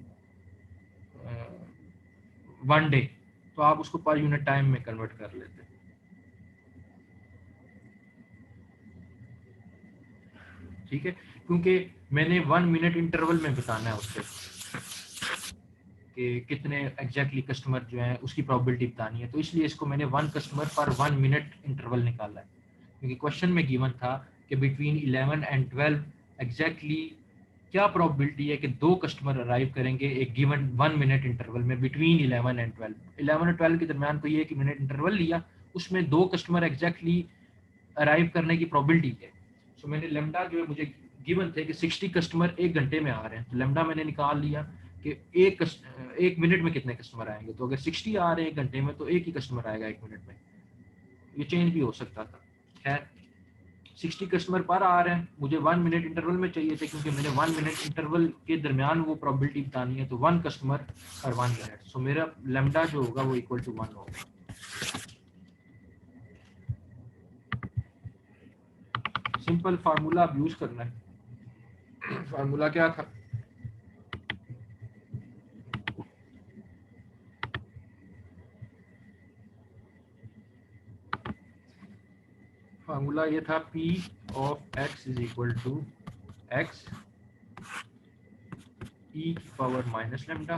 1 डे, तो आप उसको पर यूनिट टाइम में कन्वर्ट कर लेते हैं, ठीक है, क्योंकि मैंने 1 मिनट इंटरवल में बताना है उससे कि कितने एग्जैक्टली कस्टमर जो है उसकी प्रोबेबिलिटी बतानी है, तो इसलिए इसको मैंने 1 कस्टमर पर 1 मिनट इंटरवल निकाला है, क्योंकि क्वेश्चन में गिवन था कि बिटवीन 11 एंड 12 एग्जैक्टली क्या प्रोबेबिलिटी है कि 2 कस्टमर अराइव करेंगे एक गिवन 1 मिनट इंटरवल में बिटवीन 11 एंड 12। 11 और 12 के दरमियान कोई एक मिनट इंटरवल लिया, उसमें 2 कस्टमर एग्जैक्टली अराइव करने की प्रोबेबिलिटी है। सो मैंने लैम्डा जो है मुझे गिवन थे कि 60 कस्टमर एक घंटे में आ रहे हैं, तो लैम्डा मैंने निकाल लिया कि एक मिनट में कितने कस्टमर आएंगे, तो अगर 60 आ रहे हैं एक घंटे में तो एक ही कस्टमर आएगा 1 मिनट में। ये चेंज भी हो सकता था, खैर 60 कस्टमर पर आ रहे हैं, मुझे 1 मिनट इंटरवल में चाहिए थे, क्योंकि मैंने 1 मिनट इंटरवल के दरमियान वो प्रोबेबिलिटी बतानी है, तो 1 कस्टमर पर 1 मिनट, सो मेरा लैम्डा जो होगा वो इक्वल टू 1 होगा। सिंपल फार्मूला आप यूज करना है। फार्मूला क्या था, फार्मूला ये था P of x is equal to x e की power minus lambda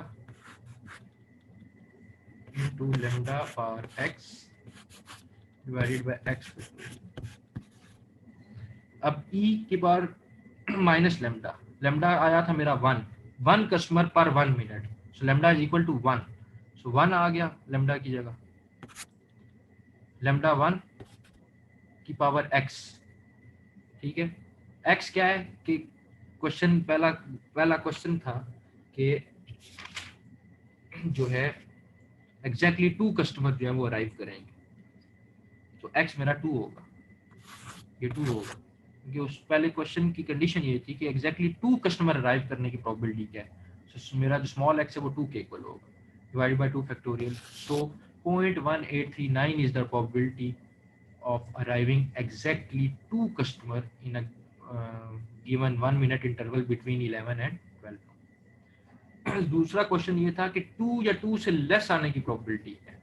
into lambda power x divided by x। अब e की पावर माइनस लैम्डा, लैम्डा आया था मेरा 1 customer per 1 minute, so lambda is equal to 1, so 1 आ गया लैम्डा की जगह, लैम्डा 1 की पावर x, ठीक है। x क्या है कि क्वेश्चन पहला क्वेश्चन था कि जो है एग्जैक्टली 2 कस्टमर जो है वो अराइव करेंगे, तो x मेरा 2 होगा, ये 2 होगा, कि उस पहले क्वेश्चन की कंडीशन ये थी कि एग्जैक्टली 2 कस्टमर अराइव करने की प्रोबेबिलिटी क्या है। So, मेरा जो स्मॉल एक्स है वो 2 के इक्वल होगा, divided by 2 factorial. So 0.1839 is the probability of arriving exactly 2 customer in a given 1 minute interval between 11 and 12। दूसरा क्वेश्चन ये था कि 2 या 2 से लेस आने की प्रोबेबिलिटी है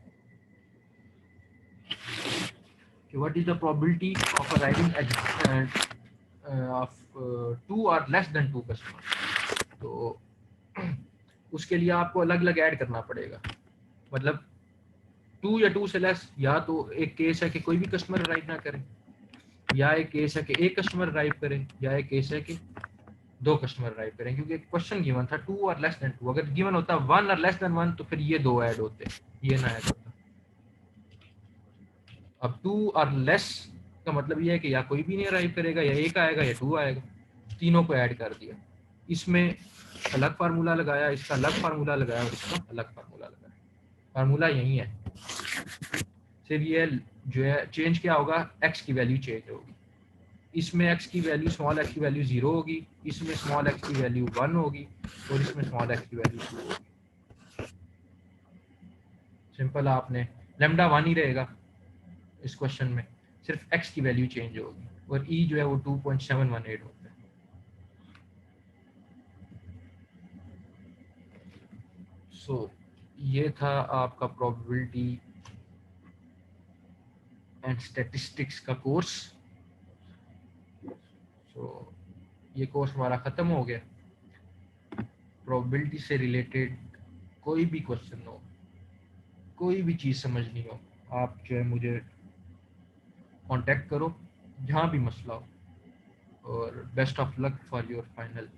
कि what is the probability of arriving of 2 or less than 2 customer. तो उसके लिए आपको अलग अलग ऐड करना पड़ेगा। मतलब 2 या 2 से लेस, या तो एक केस है कि कोई भी कस्टमर अराइव ना करे, या एक केस है कि एक कस्टमर अराइव करे, या एक केस है कि 2 कस्टमर अराइव करें। क्योंकि क्वेश्चन गिवन था 2 और लेस देन 2, अगर गिवन होता 1 और लेस देन 1 तो फिर ये 2 ऐड होते, ये ना ऐड होता। अब 2 और लेस का मतलब ये है कि या कोई भी नहीं अराइव करेगा, या एक आएगा या 2 आएगा, तीनों को ऐड कर दिया। इसमें अलग फार्मूला लगाया, इसका अलग फार्मूला लगाया और इसका अलग फार्मूला लगाया। फार्मूला यही है, सिर्फ ये जो है चेंज क्या होगा, x की वैल्यू चेंज होगी। इसमें x की वैल्यू, स्मॉल x की वैल्यू 0 होगी, इसमें स्मॉल x की वैल्यू 1 होगी, और इसमें स्मॉल x की वैल्यू 2 होगी। सिंपल, आपने लेमडा 1 ही रहेगा इस क्वेश्चन में, सिर्फ x की वैल्यू चेंज होगी, और e जो है वो 2.718 होता है। सो ये था आपका प्रोबेबिलिटी एंड स्टैटिस्टिक्स का कोर्स। सो ये कोर्स हमारा ख़त्म हो गया। प्रोबेबिलिटी से रिलेटेड कोई भी क्वेश्चन हो, कोई भी चीज़ समझनी हो, आप जो है मुझे कांटेक्ट करो, जहाँ भी मसला हो। और best of luck for your final.